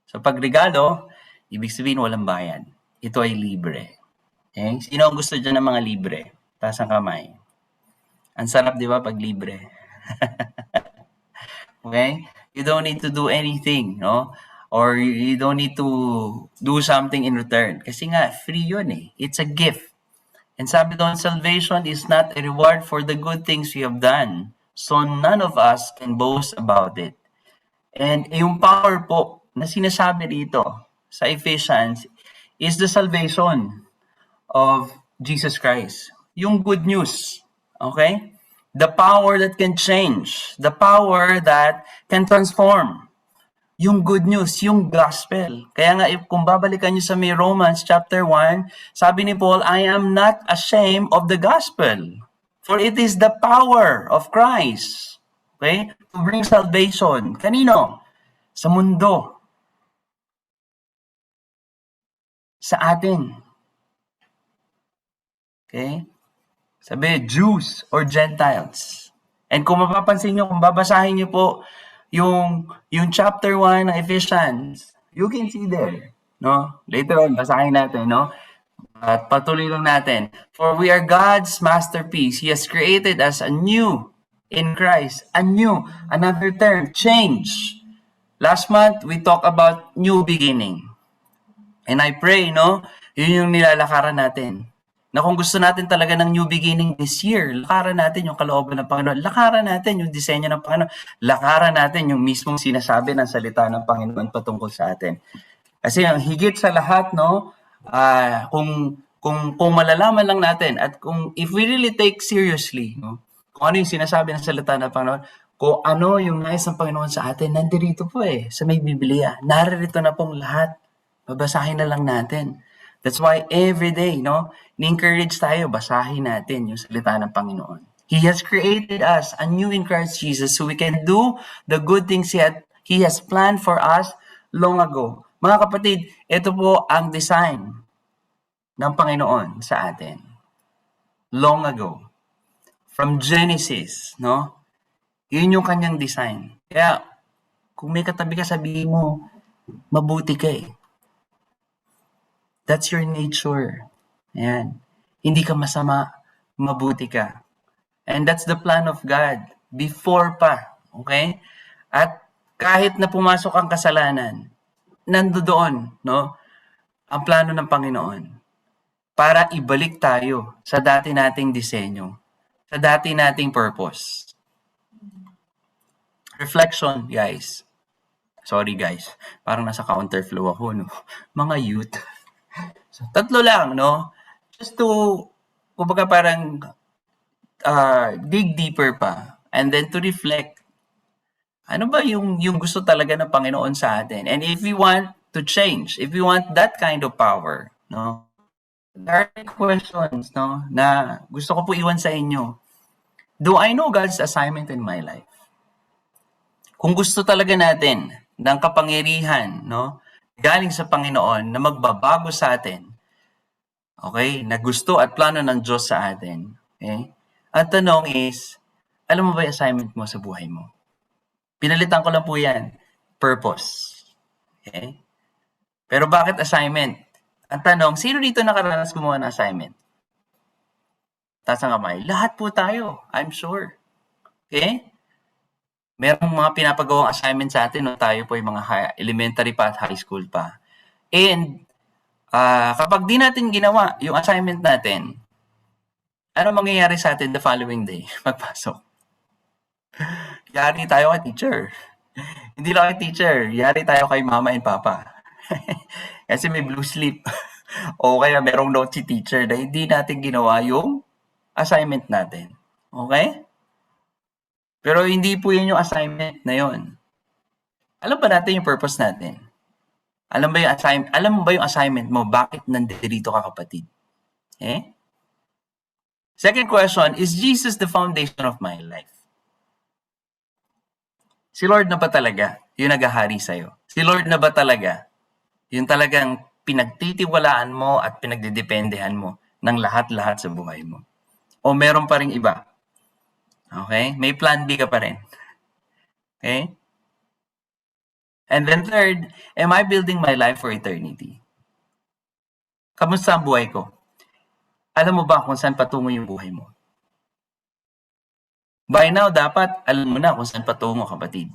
So pag regalo, ibig sabihin walang bayad. Ito ay libre. Okay? Sino ang gusto dyan ng mga libre? Taas ang kamay. Ang sarap, di ba, pag libre? Okay? You don't need to do anything, no? Or you don't need to do something in return. Kasi nga, free yun eh. It's a gift. And sabi doon, salvation is not a reward for the good things we have done. So none of us can boast about it. And yung power po na sinasabi dito sa Ephesians is the salvation of Jesus Christ. Yung good news. Okay? The power that can change. The power that can transform. Yung good news, yung gospel. Kaya nga, kung babalikan nyo sa may Romans chapter 1, sabi ni Paul, I am not ashamed of the gospel. For it is the power of Christ. Okay? To bring salvation. Kanino? Sa mundo. Sa atin. Okay? Sabi, Jews or Gentiles. And kung mapapansin nyo, kung babasahin nyo po yung chapter 1 ng Ephesians, you can see there. No? Later on, basahin natin, no? At patuloy lang natin. For we are God's masterpiece. He has created us anew in Christ. Anew. Another term, change. Last month, we talked about new beginning. And I pray, no? Yun yung nilalakaran natin. Na kung gusto natin talaga ng new beginning this year, lakaran natin yung kalooban ng Panginoon. Lakaran natin yung disenyo ng Panginoon. Lakaran natin yung mismong sinasabi ng salita ng Panginoon patungkol sa atin. Kasi higit sa lahat, no, kung malalaman lang natin at if we really take seriously, no, kung ano yung sinasabi ng salita ng Panginoon, kung ano yung nais ng Panginoon sa atin, nandirito po sa may Biblia. Naririto na pong lahat. Babasahin na lang natin. That's why every day, no, ni-encourage tayo, basahin natin yung salita ng Panginoon. He has created us anew in Christ Jesus so we can do the good things He has planned for us long ago. Mga kapatid, ito po ang design ng Panginoon sa atin. Long ago. From Genesis, no? Yun yung kanyang design. Kaya, kung may katabi ka, sabihin mo, mabuti ka eh. That's your nature. Ayan. Hindi ka masama, mabuti ka. And that's the plan of God. Before pa. Okay? At kahit na pumasok ang kasalanan, nandoon, no? Ang plano ng Panginoon. Para ibalik tayo sa dati nating disenyo. Sa dati nating purpose. Reflection, guys. Sorry, guys. Parang nasa counterflow ako, no? Mga youth. So, tatlo lang, no? Just to, kumbaga parang dig deeper pa. And then to reflect. Ano ba yung gusto talaga ng Panginoon sa atin? And if we want to change, if we want that kind of power, no? There are questions, no? Na gusto ko po iwan sa inyo. Do I know God's assignment in my life? Kung gusto talaga natin ng kapangyarihan, no? Galing sa Panginoon na magbabago sa atin. Okay? Na gusto at plano ng Diyos sa atin. Okay? At tanong is, alam mo ba yung assignment mo sa buhay mo? Pinalitan ko lang po yan. Purpose. Okay? Pero bakit assignment? Ang tanong, sino dito nakaranas gumawa ng assignment? Taas ang kamay. Lahat po tayo, I'm sure. Okay? Merong mga pinapagawang assignment sa atin nung tayo po yung mga elementary pa at high school pa. And kapag di natin ginawa yung assignment natin, ano mangyayari sa atin the following day? Pagpasok. Yari tayo kay teacher. Hindi lang kay teacher, yari tayo kay mama and papa. Kasi may blue slip. O kaya merong note si teacher na hindi natin ginawa yung assignment natin. Okay? Pero hindi po yun yung assignment na yun. Alam ba natin yung purpose natin? Alam mo ba yung assignment mo? Bakit nandito ka, kapatid? Okay? Second question, is Jesus the foundation of my life? Si Lord na ba talaga yung naghahari sa'yo? Si Lord na ba talaga yung talagang pinagtitiwalaan mo at pinagdidependehan mo ng lahat-lahat sa buhay mo? O meron pa ring iba? Okay? May plan B ka pa rin. Okay? And then third, am I building my life for eternity? Kamusta ang buhay ko? Alam mo ba kung saan patungo yung buhay mo? By now, dapat alam mo na kung saan patungo, kapatid.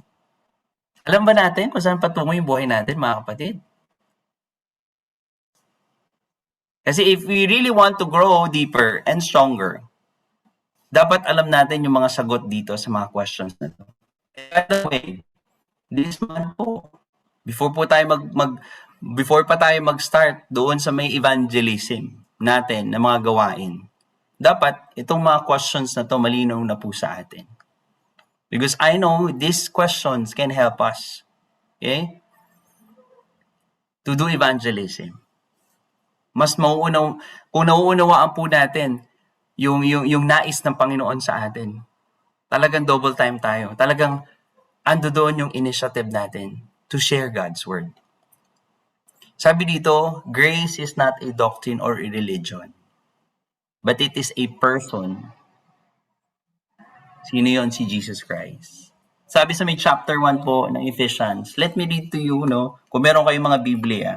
Alam ba natin kung saan patungo yung buhay natin, mga kapatid? Kasi if we really want to grow deeper and stronger, dapat alam natin yung mga sagot dito sa mga questions na to. By the way, this month po, before pa tayo mag-start doon sa may evangelism natin na mga gawain, dapat itong mga questions na to malinaw na po sa atin. Because I know these questions can help us, okay, to do evangelism. Kung nauunawaan po natin yung nais ng Panginoon sa atin, talagang double time tayo. Talagang ando doon yung initiative natin to share God's word. Sabi dito, grace is not a doctrine or a religion, but it is a person. Sino yon? Si Jesus Christ. Sabi sa may chapter 1 po ng Ephesians, let me read to you, kung meron kayong mga Biblia.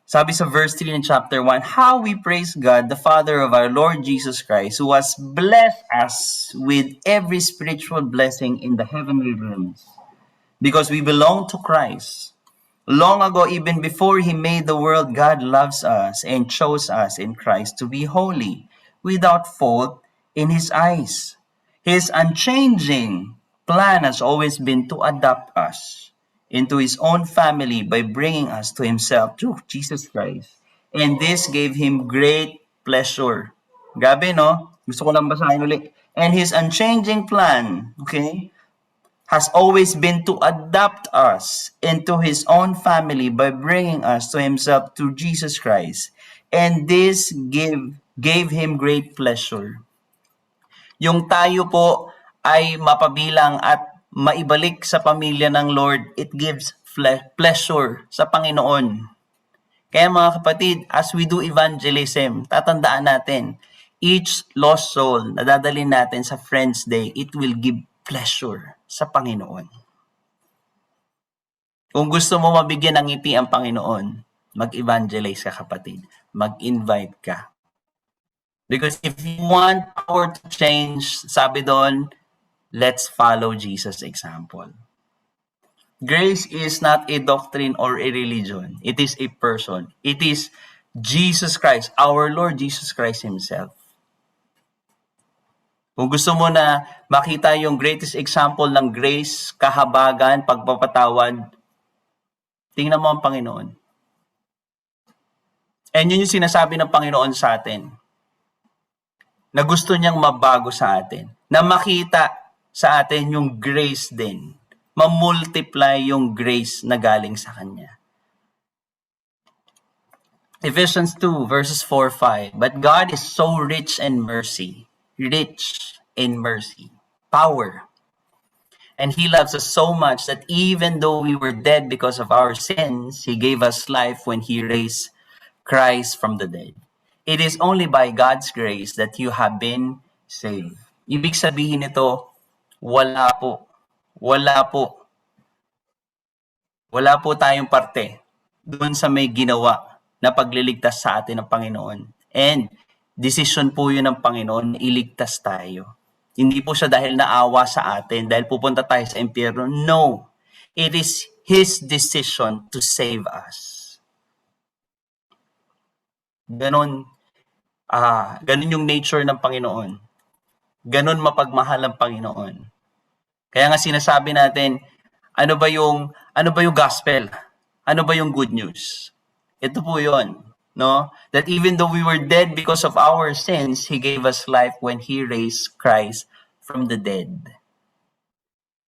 Sabi sa verse 3 ng chapter 1, how we praise God, the Father of our Lord Jesus Christ, who has blessed us with every spiritual blessing in the heavenly realms, because we belong to Christ. Long ago, even before He made the world, God loves us and chose us in Christ to be holy, without fault in His eyes. His unchanging plan has always been to adopt us into His own family by bringing us to Himself through Jesus Christ. And this gave Him great pleasure. Grabe, no? Gusto ko lang basahin ulit. And His unchanging plan, okay, has always been to adopt us into His own family by bringing us to Himself through Jesus Christ. And this gave Him great pleasure. Yung tayo po ay mapabilang at maibalik sa pamilya ng Lord, it gives pleasure sa Panginoon. Kaya mga kapatid, as we do evangelism, tatandaan natin, each lost soul na dadalhin natin sa Friends Day, it will give pleasure sa Panginoon. Kung gusto mo mabigyan ng ngiti ang Panginoon, mag-evangelize ka, kapatid. Mag-invite ka. Because if you want power to change, sabi doon, let's follow Jesus' example. Grace is not a doctrine or a religion. It is a person. It is Jesus Christ, our Lord Jesus Christ Himself. Kung gusto mo na makita yung greatest example ng grace, kahabagan, pagpapatawad, tingnan mo ang Panginoon. And yun yung sinasabi ng Panginoon sa atin, na gusto niyang mabago sa atin, na makita sa atin yung grace din, mamultiply yung grace na galing sa Kanya. Ephesians 2 verses 4-5, but God is so rich in mercy, power. And He loves us so much that even though we were dead because of our sins, He gave us life when He raised Christ from the dead. It is only by God's grace that you have been saved. Ibig sabihin nito, wala po tayong parte doon sa may ginawa na pagliligtas sa atin ng Panginoon. And decision po yun ng Panginoon na iligtas tayo. Hindi po siya dahil naawa sa atin, dahil pupunta tayo sa impyerno. No, it is His decision to save us. Ganon yung nature ng Panginoon. Ganon mapagmahal ang Panginoon. Kaya nga sinasabi natin, ano ba yung gospel? Ano ba yung good news? Ito po yun, no? That even though we were dead because of our sins, He gave us life when He raised Christ from the dead.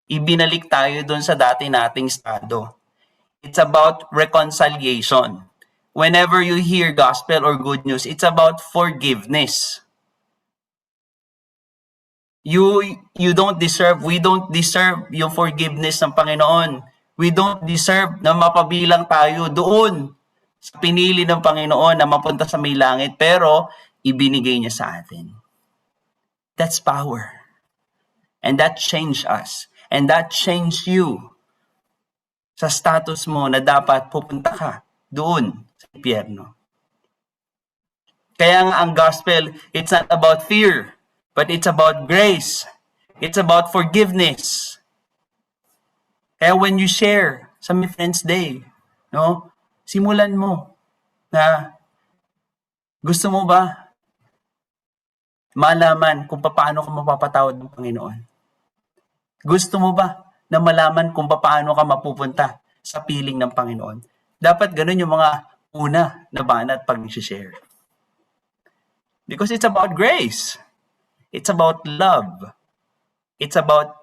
Ibinalik tayo doon sa dati nating estado. It's about reconciliation. Whenever you hear gospel or good news, it's about forgiveness. We don't deserve yung forgiveness ng Panginoon. We don't deserve na mapabilang tayo doon sa pinili ng Panginoon na mapunta sa may langit, pero ibinigay niya sa atin. That's power. And that changed us. And that changed you sa status mo na dapat pupunta ka doon sa impyerno. Kaya nga ang gospel, it's not about fear, but it's about grace. It's about forgiveness. Kaya when you share sa My Friends Day, no, simulan mo na gusto mo ba malaman kung paano ka mapapatawad ng Panginoon? Gusto mo ba na malaman kung paano ka mapupunta sa piling ng Panginoon? Dapat ganun yung mga una na banat pag nag-share. Because it's about grace. It's about love. It's about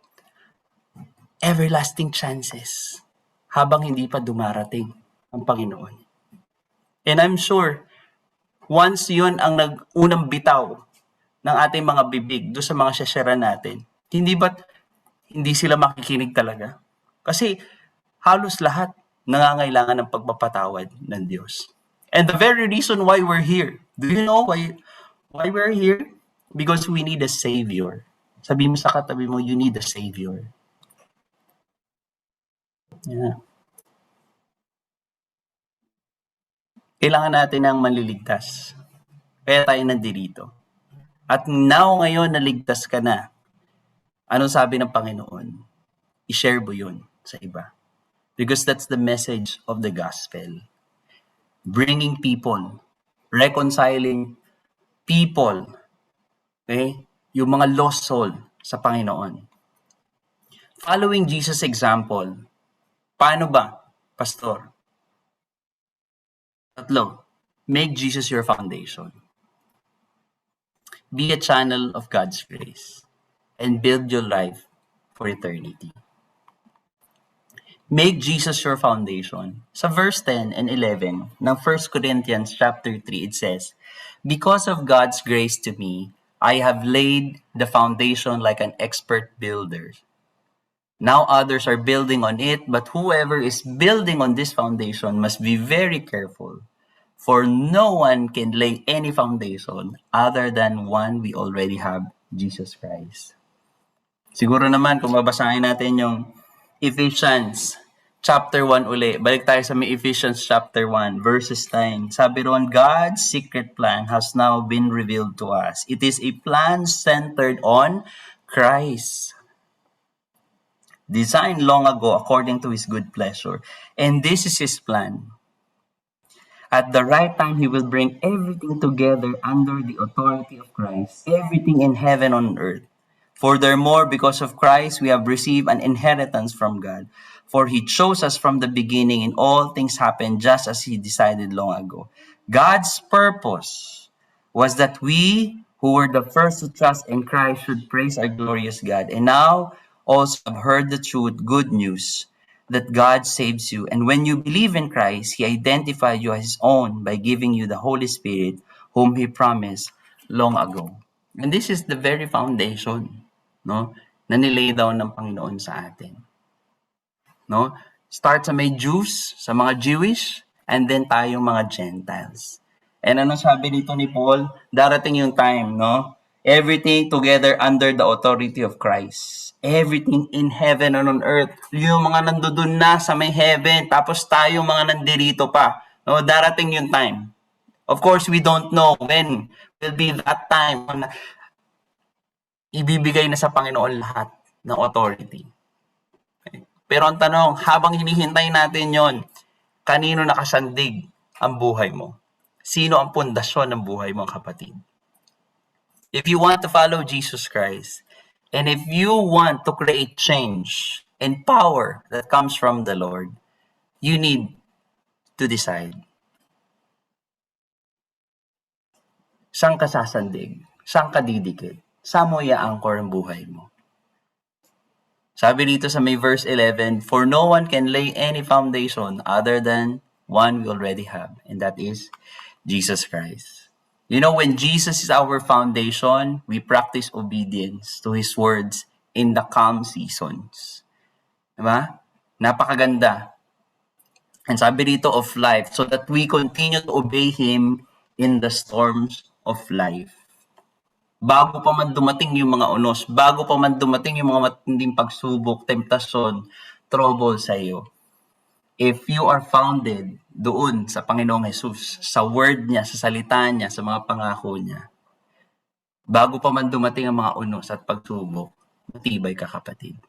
everlasting chances habang hindi pa dumarating ang Panginoon. And I'm sure, once yun ang unang bitaw ng ating mga bibig doon sa mga shashara natin, hindi sila makikinig talaga? Kasi halos lahat nangangailangan ng pagpapatawad ng Diyos. And the very reason why we're here, do you know why we're here? Because we need a Savior. Sabi mo sa katabi mo, you need a Savior. Yeah. Kailangan natin ng manliligtas. Kaya tayo nandito. At ngayon naligtas ka na. Anong sabi ng Panginoon? I-share mo yun sa iba. Because that's the message of the gospel. Bringing people, reconciling people, okay? Yung mga lost soul sa Panginoon. Following Jesus' example, paano ba, Pastor? 3, make Jesus your foundation. Be a channel of God's grace and build your life for eternity. Make Jesus your foundation. Sa verse 10 and 11 ng 1 Corinthians chapter 3, it says, because of God's grace to me, I have laid the foundation like an expert builder. Now others are building on it, but whoever is building on this foundation must be very careful. For no one can lay any foundation other than one we already have, Jesus Christ. Siguro naman kung babasahin natin yung Ephesians chapter 1 uli. Balik tayo sa may Ephesians chapter 1 verses 9. Sabi ron, God's secret plan has now been revealed to us. It is a plan centered on Christ, designed long ago according to His good pleasure. And this is His plan. At the right time, He will bring everything together under the authority of Christ, everything in heaven and on earth. Furthermore, because of Christ, we have received an inheritance from God. For He chose us from the beginning, and all things happened just as He decided long ago. God's purpose was that we, who were the first to trust in Christ, should praise our glorious God. And now also have heard the truth, good news, that God saves you. And when you believe in Christ, He identified you as His own by giving you the Holy Spirit, whom He promised long ago. And this is the very foundation, no, na nilay down ng Panginoon sa atin. No? Start sa may Jews, sa mga Jewish, and then tayong mga Gentiles. And ano sabi dito ni Paul? Darating yung time, no? Everything together under the authority of Christ. Everything in heaven and on earth. Yung mga nandoon na sa may heaven, tapos tayo mga nandirito pa. No, darating yung time. Of course, we don't know when will be that time na ibibigay na sa Panginoon lahat ng authority. Okay? Pero ang tanong, habang hinihintay natin yon, kanino nakasandig ang buhay mo? Sino ang pundasyon ng buhay mo, kapatid? If you want to follow Jesus Christ, and if you want to create change and power that comes from the Lord, you need to decide. Saan ka sasandig? Saan ka didikit? Saan mo i-anchor ang buhay mo? Sabi dito sa may verse 11, "For no one can lay any foundation other than one we already have, and that is Jesus Christ." You know, when Jesus is our foundation, we practice obedience to His words in the calm seasons. Diba? Napakaganda. And sabi dito of life, so that we continue to obey Him in the storms of life. Bago pa man dumating yung mga unos, bago pa man dumating yung mga matinding pagsubok, temptasyon, trouble sa iyo. If you are founded doon sa Panginoong Jesus, sa word niya, sa salita niya, sa mga pangako niya, bago pa man dumating ang mga unos at pagsubok, matibay ka, kapatid.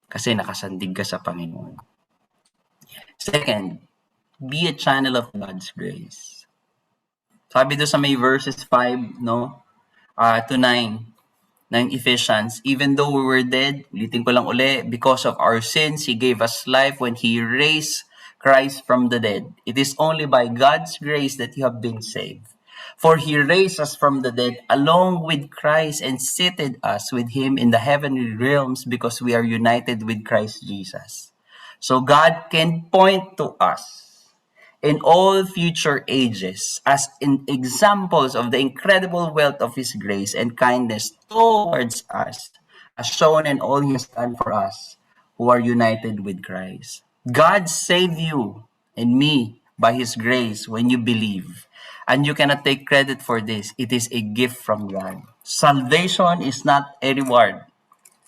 Kasi nakasandig ka sa Panginoon. Second, be a channel of God's grace. Sabi doon sa may verses 5, to 9, ng Ephesians, even though we were dead, ulitin ko lang uli, because of our sins, He gave us life when He raised Christ from the dead. It is only by God's grace that you have been saved. For He raised us from the dead along with Christ and seated us with Him in the heavenly realms because we are united with Christ Jesus. So God can point to us in all future ages as in examples of the incredible wealth of His grace and kindness towards us, as shown in all He has done for us who are united with Christ. God saved you and me by His grace when you believe. And you cannot take credit for this. It is a gift from God. Salvation is not a reward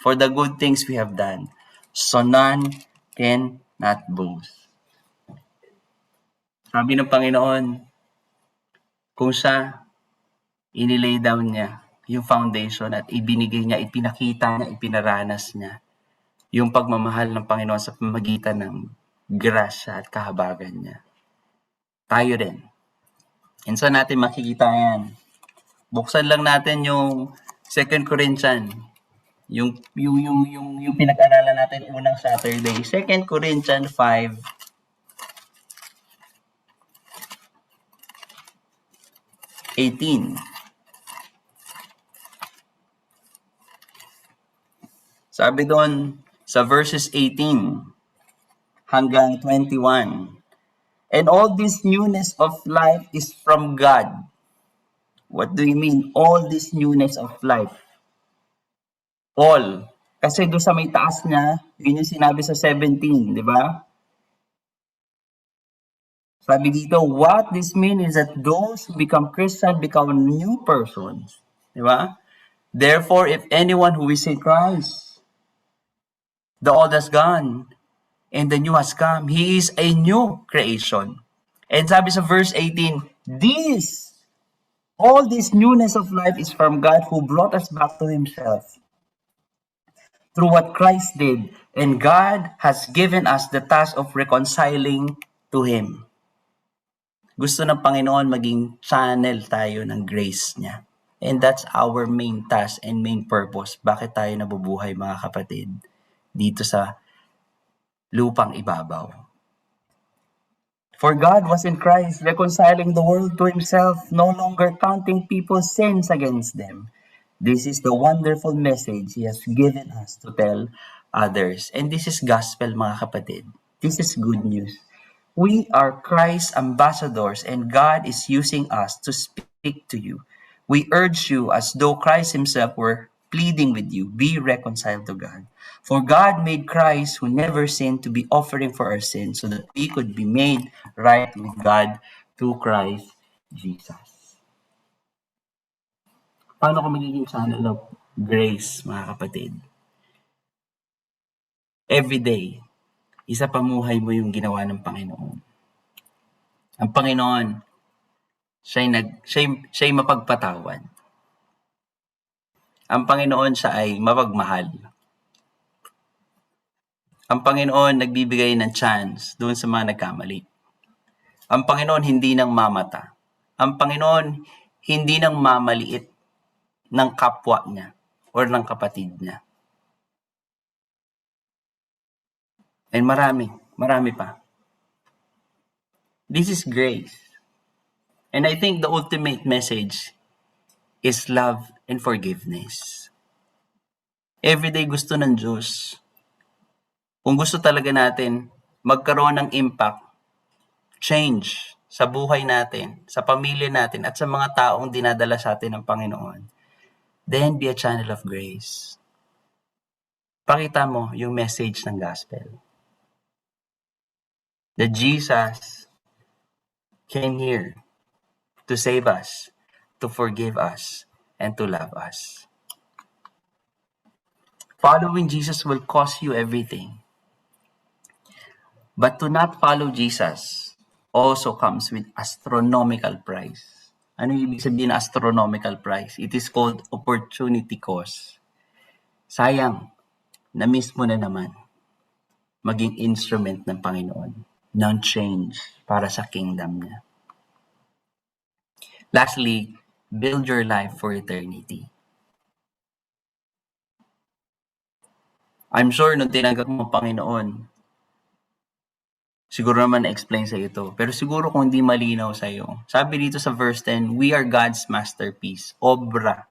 for the good things we have done. So none can not boast. Sabi ng Panginoon, kung siya, inilay down niya yung foundation at ibinigay niya, ipinakita niya, ipinaranas niya yung pagmamahal ng Panginoon sa pamamagitan ng grasya at kahabagan niya. Tayo din. And saan natin makikita yan? Buksan lang natin yung 2 Corinthians, yung pinag-aralan natin unang Saturday. 2 Corinthians 5, 18. Sabi doon sa verses 18 hanggang 21. And all this newness of life is from God. What do you mean? All this newness of life. All. Kasi doon sa may taas niya, yun yung sinabi sa 17, di ba? Sabi dito, what this means is that those who become Christian become new persons. Di ba? Therefore, if anyone who is in Christ, the old has gone, and the new has come. He is a new creation. And sabi sa verse 18, all this newness of life is from God who brought us back to Himself through what Christ did. And God has given us the task of reconciling to Him. Gusto ng Panginoon maging channel tayo ng grace niya. And that's our main task and main purpose. Bakit tayo nabubuhay, mga kapatid, dito sa lupang ibabaw? For God was in Christ reconciling the world to Himself, no longer counting people's sins against them. This is the wonderful message He has given us to tell others. And this is gospel, mga kapatid. This is good news. We are Christ's ambassadors and God is using us to speak to you. We urge you, as though Christ Himself were pleading with you, be reconciled to God. For God made Christ, who never sinned, to be offering for our sins so that we could be made right with God through Christ Jesus. Paano ka magiging channel of grace, mga kapatid? Every day, isa pamuhay mo yung ginawa ng Panginoon. Ang Panginoon, siya'y mapagpatawad. Ang Panginoon, siya ay mapagmahal. Ang Panginoon nagbibigay ng chance doon sa mga nagkamali. Ang Panginoon hindi nang mamata. Ang Panginoon hindi nang mamaliit ng kapwa niya or ng kapatid niya. And marami pa. This is grace. And I think the ultimate message is love and forgiveness. Everyday gusto ng Diyos. Kung gusto talaga natin magkaroon ng impact, change sa buhay natin, sa pamilya natin, at sa mga taong dinadala sa atin ng Panginoon, then be a channel of grace. Pakita mo yung message ng gospel. That Jesus came here to save us, to forgive us, and to love us. Following Jesus will cost you everything. But to not follow Jesus also comes with astronomical price. Ano yung ibig sabihin ng astronomical price? It is called opportunity cost. Sayang, na-miss mo na naman maging instrument ng Panginoon ng change para sa kingdom niya. Lastly, build your life for eternity. I'm sure nung tinanggap mo ang Panginoon, siguro naman na-explain sa ito. Pero siguro kung hindi malinaw sa iyo, sabi dito sa verse 10, we are God's masterpiece. Obra.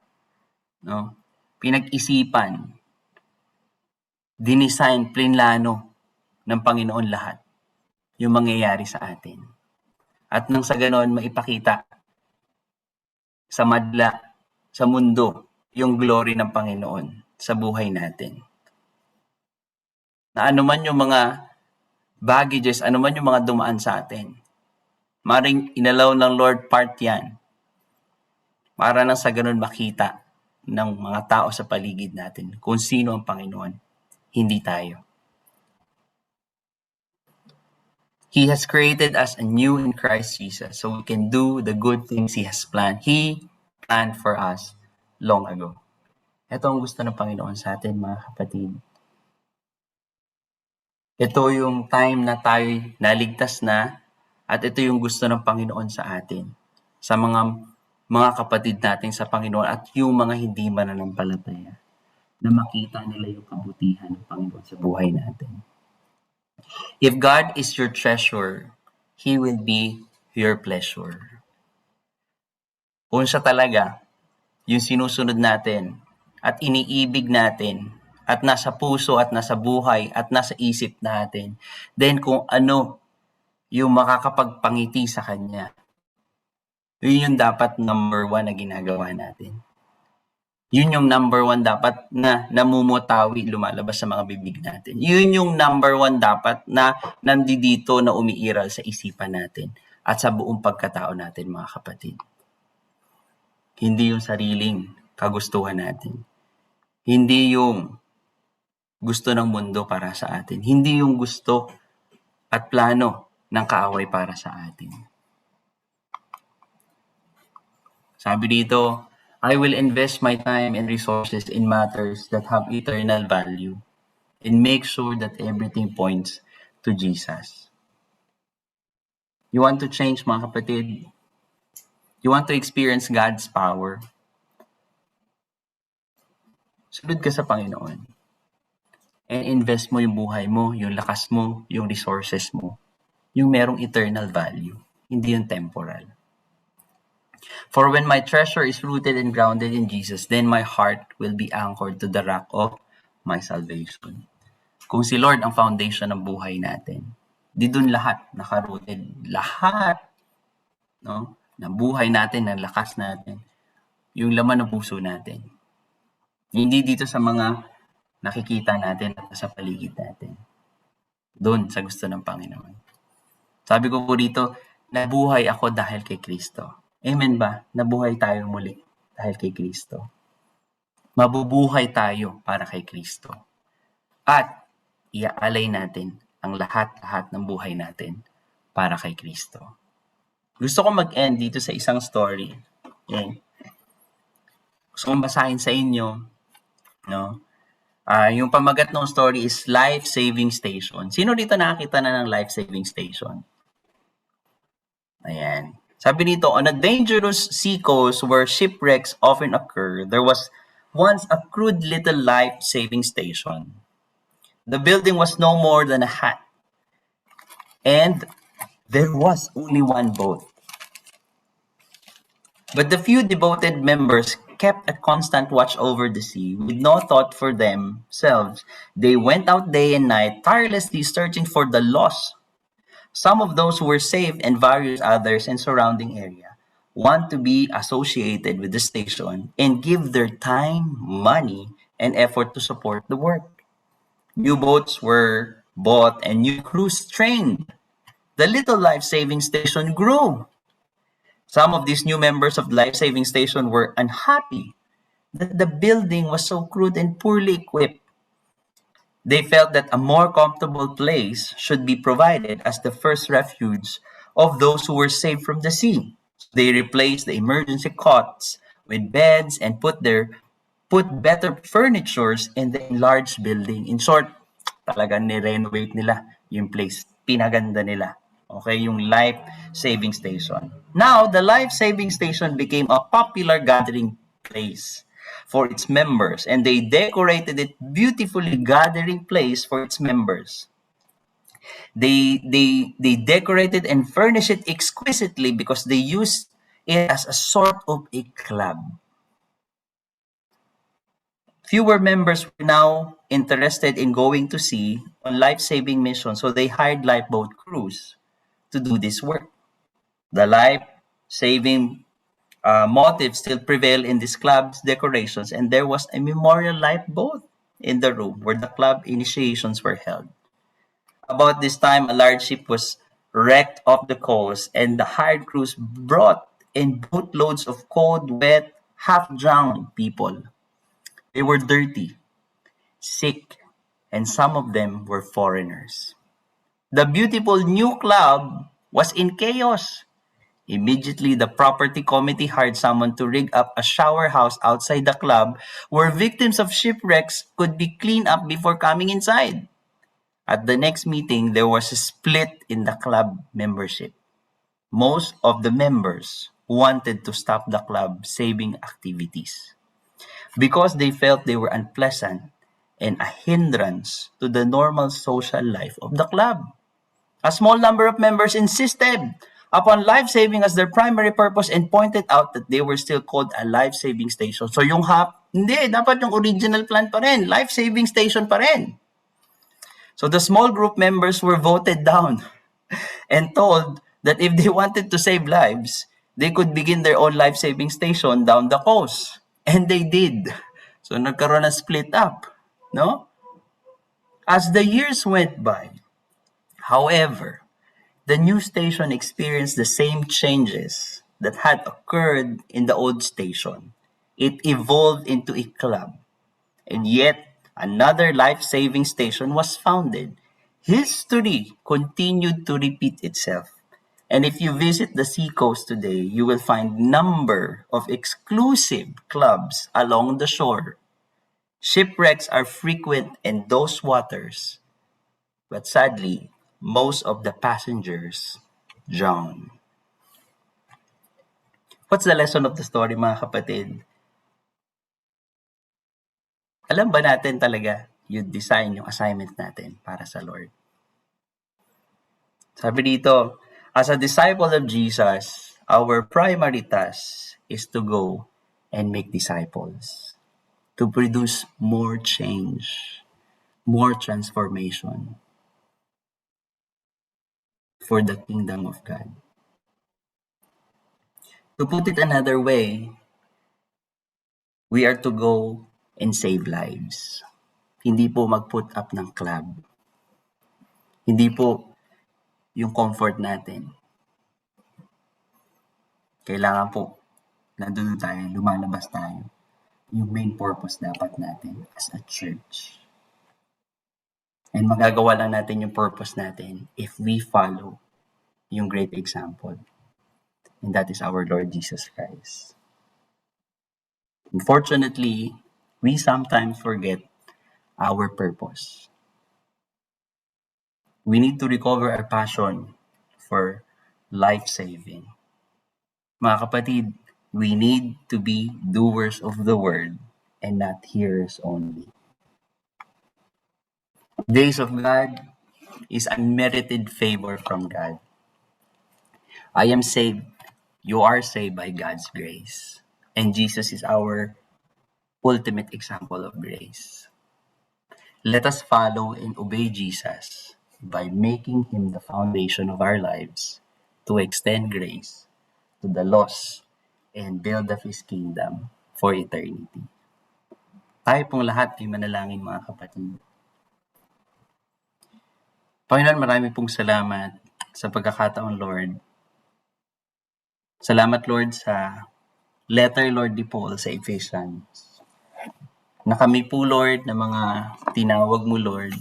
No? Pinag-isipan. Dinesign, plinlano ng Panginoon lahat. Yung mangyayari sa atin. At nang sa ganon, maipakita sa madla, sa mundo, yung glory ng Panginoon sa buhay natin. Na anuman yung mga baggages, anuman yung mga dumaan sa atin, maring inalaw ng Lord part yan para nang sa ganun makita ng mga tao sa paligid natin kung sino ang Panginoon, hindi tayo. He has created us anew in Christ Jesus so we can do the good things He has planned. He planned for us long ago. Ito ang gusto ng Panginoon sa atin, mga kapatid. Ito yung time na tayo naligtas na at ito yung gusto ng Panginoon sa atin. Sa mga kapatid natin sa Panginoon at yung mga hindi mananampalataya na makita nila yung kabutihan ng Panginoon sa buhay natin. If God is your treasure, He will be your pleasure. Kung siya talaga, yung sinusunod natin at iniibig natin at nasa puso at nasa buhay at nasa isip natin, then kung ano yung makakapagpangiti sa Kanya, yun yung dapat number 1 na ginagawa natin. Yun yung number 1 dapat na namumutawi, lumalabas sa mga bibig natin. Yun yung number 1 dapat na nandito na umiiral sa isipan natin at sa buong pagkatao natin, mga kapatid. Hindi yung sariling kagustuhan natin. Hindi yung gusto ng mundo para sa atin. Hindi yung gusto at plano ng kaaway para sa atin. Sabi dito, I will invest my time and resources in matters that have eternal value and make sure that everything points to Jesus. You want to change, mga kapatid? You want to experience God's power? Sunod ka sa Panginoon. And invest mo yung buhay mo, yung lakas mo, yung resources mo. Yung merong eternal value, hindi yung temporal. For when my treasure is rooted and grounded in Jesus, then my heart will be anchored to the rock of my salvation. Kung si Lord ang foundation ng buhay natin, di dun lahat nakarooted. Lahat, no? Ng buhay natin, ng lakas natin, yung laman ng puso natin. Hindi dito sa mga nakikita natin at sa paligid natin. Doon sa gusto ng Panginoon. Sabi ko po dito, nabuhay ako dahil kay Kristo. Amen ba? Nabuhay tayo muli dahil kay Kristo. Mabubuhay tayo para kay Kristo. At iaalay natin ang lahat-lahat ng buhay natin para kay Kristo. Gusto ko mag-end dito sa isang story. Okay? Gusto kong basahin sa inyo, no? Yung pamagat ng story is Life Saving Station. Sino dito nakakita na ng Life Saving Station? Ayan. Sabi dito, on a dangerous seacoast where shipwrecks often occur, there was once a crude little life-saving station. The building was no more than a hut, and there was only one boat. But the few devoted members kept a constant watch over the sea, with no thought for themselves. They went out day and night, tirelessly searching for the lost. Some of those who were saved and various others in surrounding area want to be associated with the station and give their time, money, and effort to support the work. New boats were bought and new crews trained. The little life-saving station grew. Some of these new members of the life-saving station were unhappy that the building was so crude and poorly equipped. They felt that a more comfortable place should be provided as the first refuge of those who were saved from the sea. They replaced the emergency cots with beds and put better furnitures in the enlarged building. In short, talagang ni-renovate nila yung place. Pinaganda nila. Okay, yung life-saving station. Now, the life-saving station became a popular gathering place for its members, and they decorated it beautifully gathering place for its members. They decorated and furnished it exquisitely because they used it as a sort of a club. Fewer members were now interested in going to sea on life-saving missions, so they hired lifeboat crews to do this work. The life-saving motive still prevail in this club's decorations, and there was a memorial lifeboat in the room where the club initiations were held. About this time, a large ship was wrecked off the coast, and the hired crews brought in boatloads of cold, wet, half-drowned people. They were dirty, sick, and some of them were foreigners. The beautiful new club was in chaos. Immediately, the property committee hired someone to rig up a shower house outside the club where victims of shipwrecks could be cleaned up before coming inside. At the next meeting, there was a split in the club membership. Most of the members wanted to stop the club saving activities because they felt they were unpleasant and a hindrance to the normal social life of the club. A small number of members insisted upon life-saving as their primary purpose and pointed out that they were still called a life-saving station. So yung hindi, dapat yung original plan pa rin, life-saving station pa rin. So the small group members were voted down and told that if they wanted to save lives, they could begin their own life-saving station down the coast. And they did. So nagkaroon na split up, no? As the years went by, however, the new station experienced the same changes that had occurred in the old station. It evolved into a club, and yet another life-saving station was founded. History continued to repeat itself. And if you visit the seacoast today, you will find number of exclusive clubs along the shore. Shipwrecks are frequent in those waters, but sadly, most of the passengers drown. What's the lesson of the story, mga kapatid? Alam ba natin talaga yung design, yung assignment natin para sa Lord? Sabi dito, as a disciple of Jesus, our primary task is to go and make disciples, to produce more change, more transformation for the kingdom of God. To put it another way, we are to go and save lives. Hindi po mag-put up ng club. Hindi po yung comfort natin. Kailangan po nandun tayo, lumalabas tayo. Yung main purpose dapat natin as a church. And magagawa lang natin yung purpose natin if we follow yung great example. And that is our Lord Jesus Christ. Unfortunately, we sometimes forget our purpose. We need to recover our passion for life-saving. Mga kapatid, we need to be doers of the word and not hearers only. Grace of God is unmerited favor from God. I am saved. You are saved by God's grace. And Jesus is our ultimate example of grace. Let us follow and obey Jesus by making him the foundation of our lives to extend grace to the lost and build up his kingdom for eternity. Tayo pong lahat ay manalangin, mga kapatid. Panginoon, marami pong salamat sa pagkakataon, Lord. Salamat, Lord, sa letter, Lord, ni Paul sa Ephesians. Na kami po, Lord, na mga tinawag mo, Lord,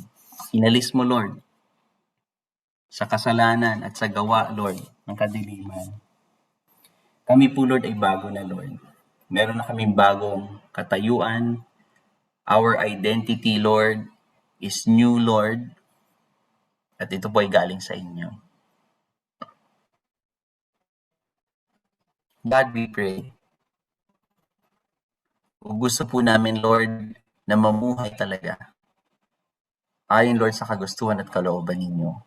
inalis mo, Lord, sa kasalanan at sa gawa, Lord, ng kadiliman. Kami po, Lord, ay bago na, Lord. Meron na kaming bagong katayuan. Our identity, Lord, is new, Lord. At ito po ay galing sa inyo. God, we pray. Kung gusto po namin, Lord, na mamuhay talaga, ayon, Lord, sa kagustuhan at kalooban ninyo,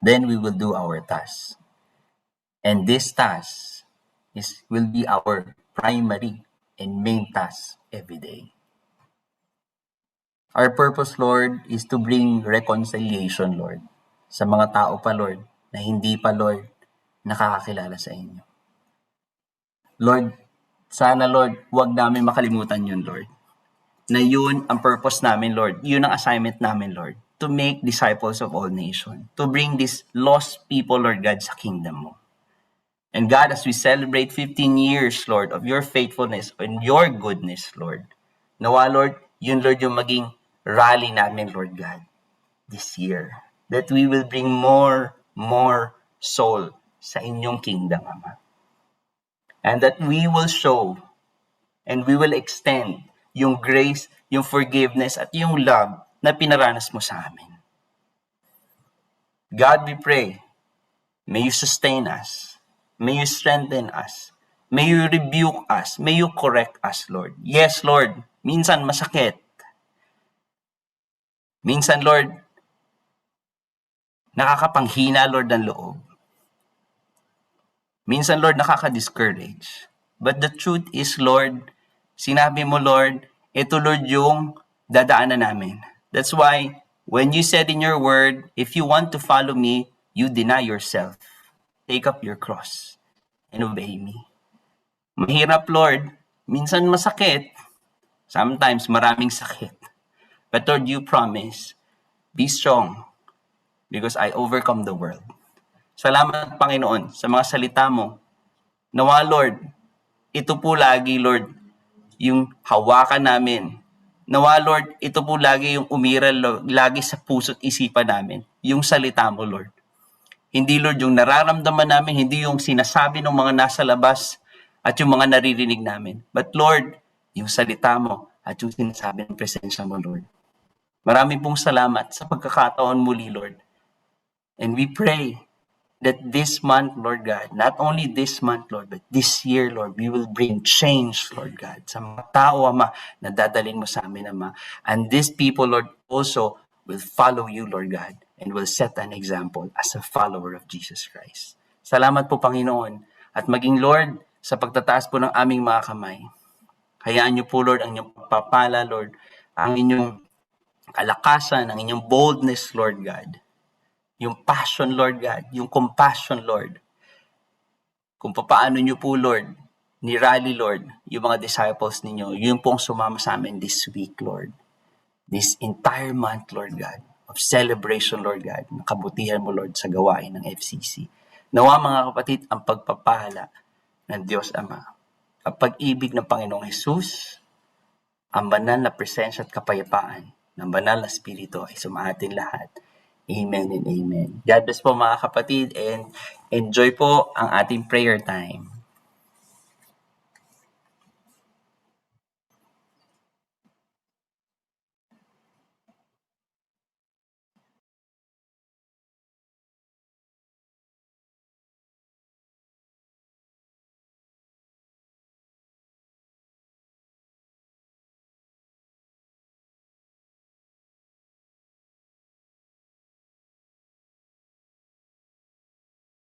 then we will do our task. And this task will be our primary and main task every day. Our purpose, Lord, is to bring reconciliation, Lord, sa mga tao pa, Lord, na hindi pa, Lord, nakakakilala sa inyo. Lord, sana, Lord, huwag namin makalimutan yun, Lord. Na yun ang purpose namin, Lord. Yun ang assignment namin, Lord. To make disciples of all nations. To bring these lost people, Lord God, sa kingdom mo. And God, as we celebrate 15 years, Lord, of your faithfulness and your goodness, Lord, nawa, Lord, yun, Lord, yung maging rally namin, Lord God, this year. That we will bring more soul sa inyong kingdom, Ama. And that we will show and we will extend yung grace, yung forgiveness, at yung love na pinaranas mo sa amin. God, we pray, may you sustain us. May you strengthen us. May you rebuke us. May you correct us, Lord. Yes, Lord, minsan masakit. Minsan, Lord, nakakapanghina, Lord, ng loob. Minsan, Lord, nakaka-discourage. But the truth is, Lord, sinabi mo, Lord, ito, Lord, yung dadaanan namin. That's why, when you said in your word, if you want to follow me, you deny yourself. Take up your cross and obey me. Mahirap, Lord. Minsan masakit. Sometimes maraming sakit. But Lord, you promise, be strong because I overcome the world. Salamat, Panginoon, sa mga salita mo. Nawa, Lord, ito po lagi, Lord, yung hawakan namin. Nawa, Lord, ito po lagi yung umiral, lagi sa puso't isipan namin. Yung salita mo, Lord. Hindi, Lord, yung nararamdaman namin, hindi yung sinasabi ng mga nasa labas at yung mga naririnig namin. But, Lord, yung salita mo at yung sinasabi ng presensya mo, Lord. Maraming pong salamat sa pagkakataon muli, Lord. And we pray that this month, Lord God, not only this month, Lord, but this year, Lord, we will bring change, Lord God, sa mga tao, Ama, na dadalhin mo sa amin, Ama. And these people, Lord, also will follow you, Lord God, and will set an example as a follower of Jesus Christ. Salamat po, Panginoon, at maging, Lord, sa pagtataas po ng aming mga kamay. Hayaan niyo po, Lord, ang inyong pagpapala, Lord, ang inyong kalakasan, ang inyong boldness, Lord God. Yung passion, Lord God, yung compassion, Lord. Kung paano niyo po, Lord, ni-rally, Lord, yung mga disciples ninyo, yun pong sumama sa amin this week, Lord. This entire month, Lord God, of celebration, Lord God, ng kabutihan mo, Lord, sa gawain ng FCC. Nawa, mga kapatid, ang pagpapala ng Diyos Ama, ang pag-ibig ng Panginoong Hesus, ang banal na presensya at kapayapaan ng banal na Espiritu ay sumaating lahat. Amen and amen. God bless po mga kapatid, and enjoy po ang ating prayer time.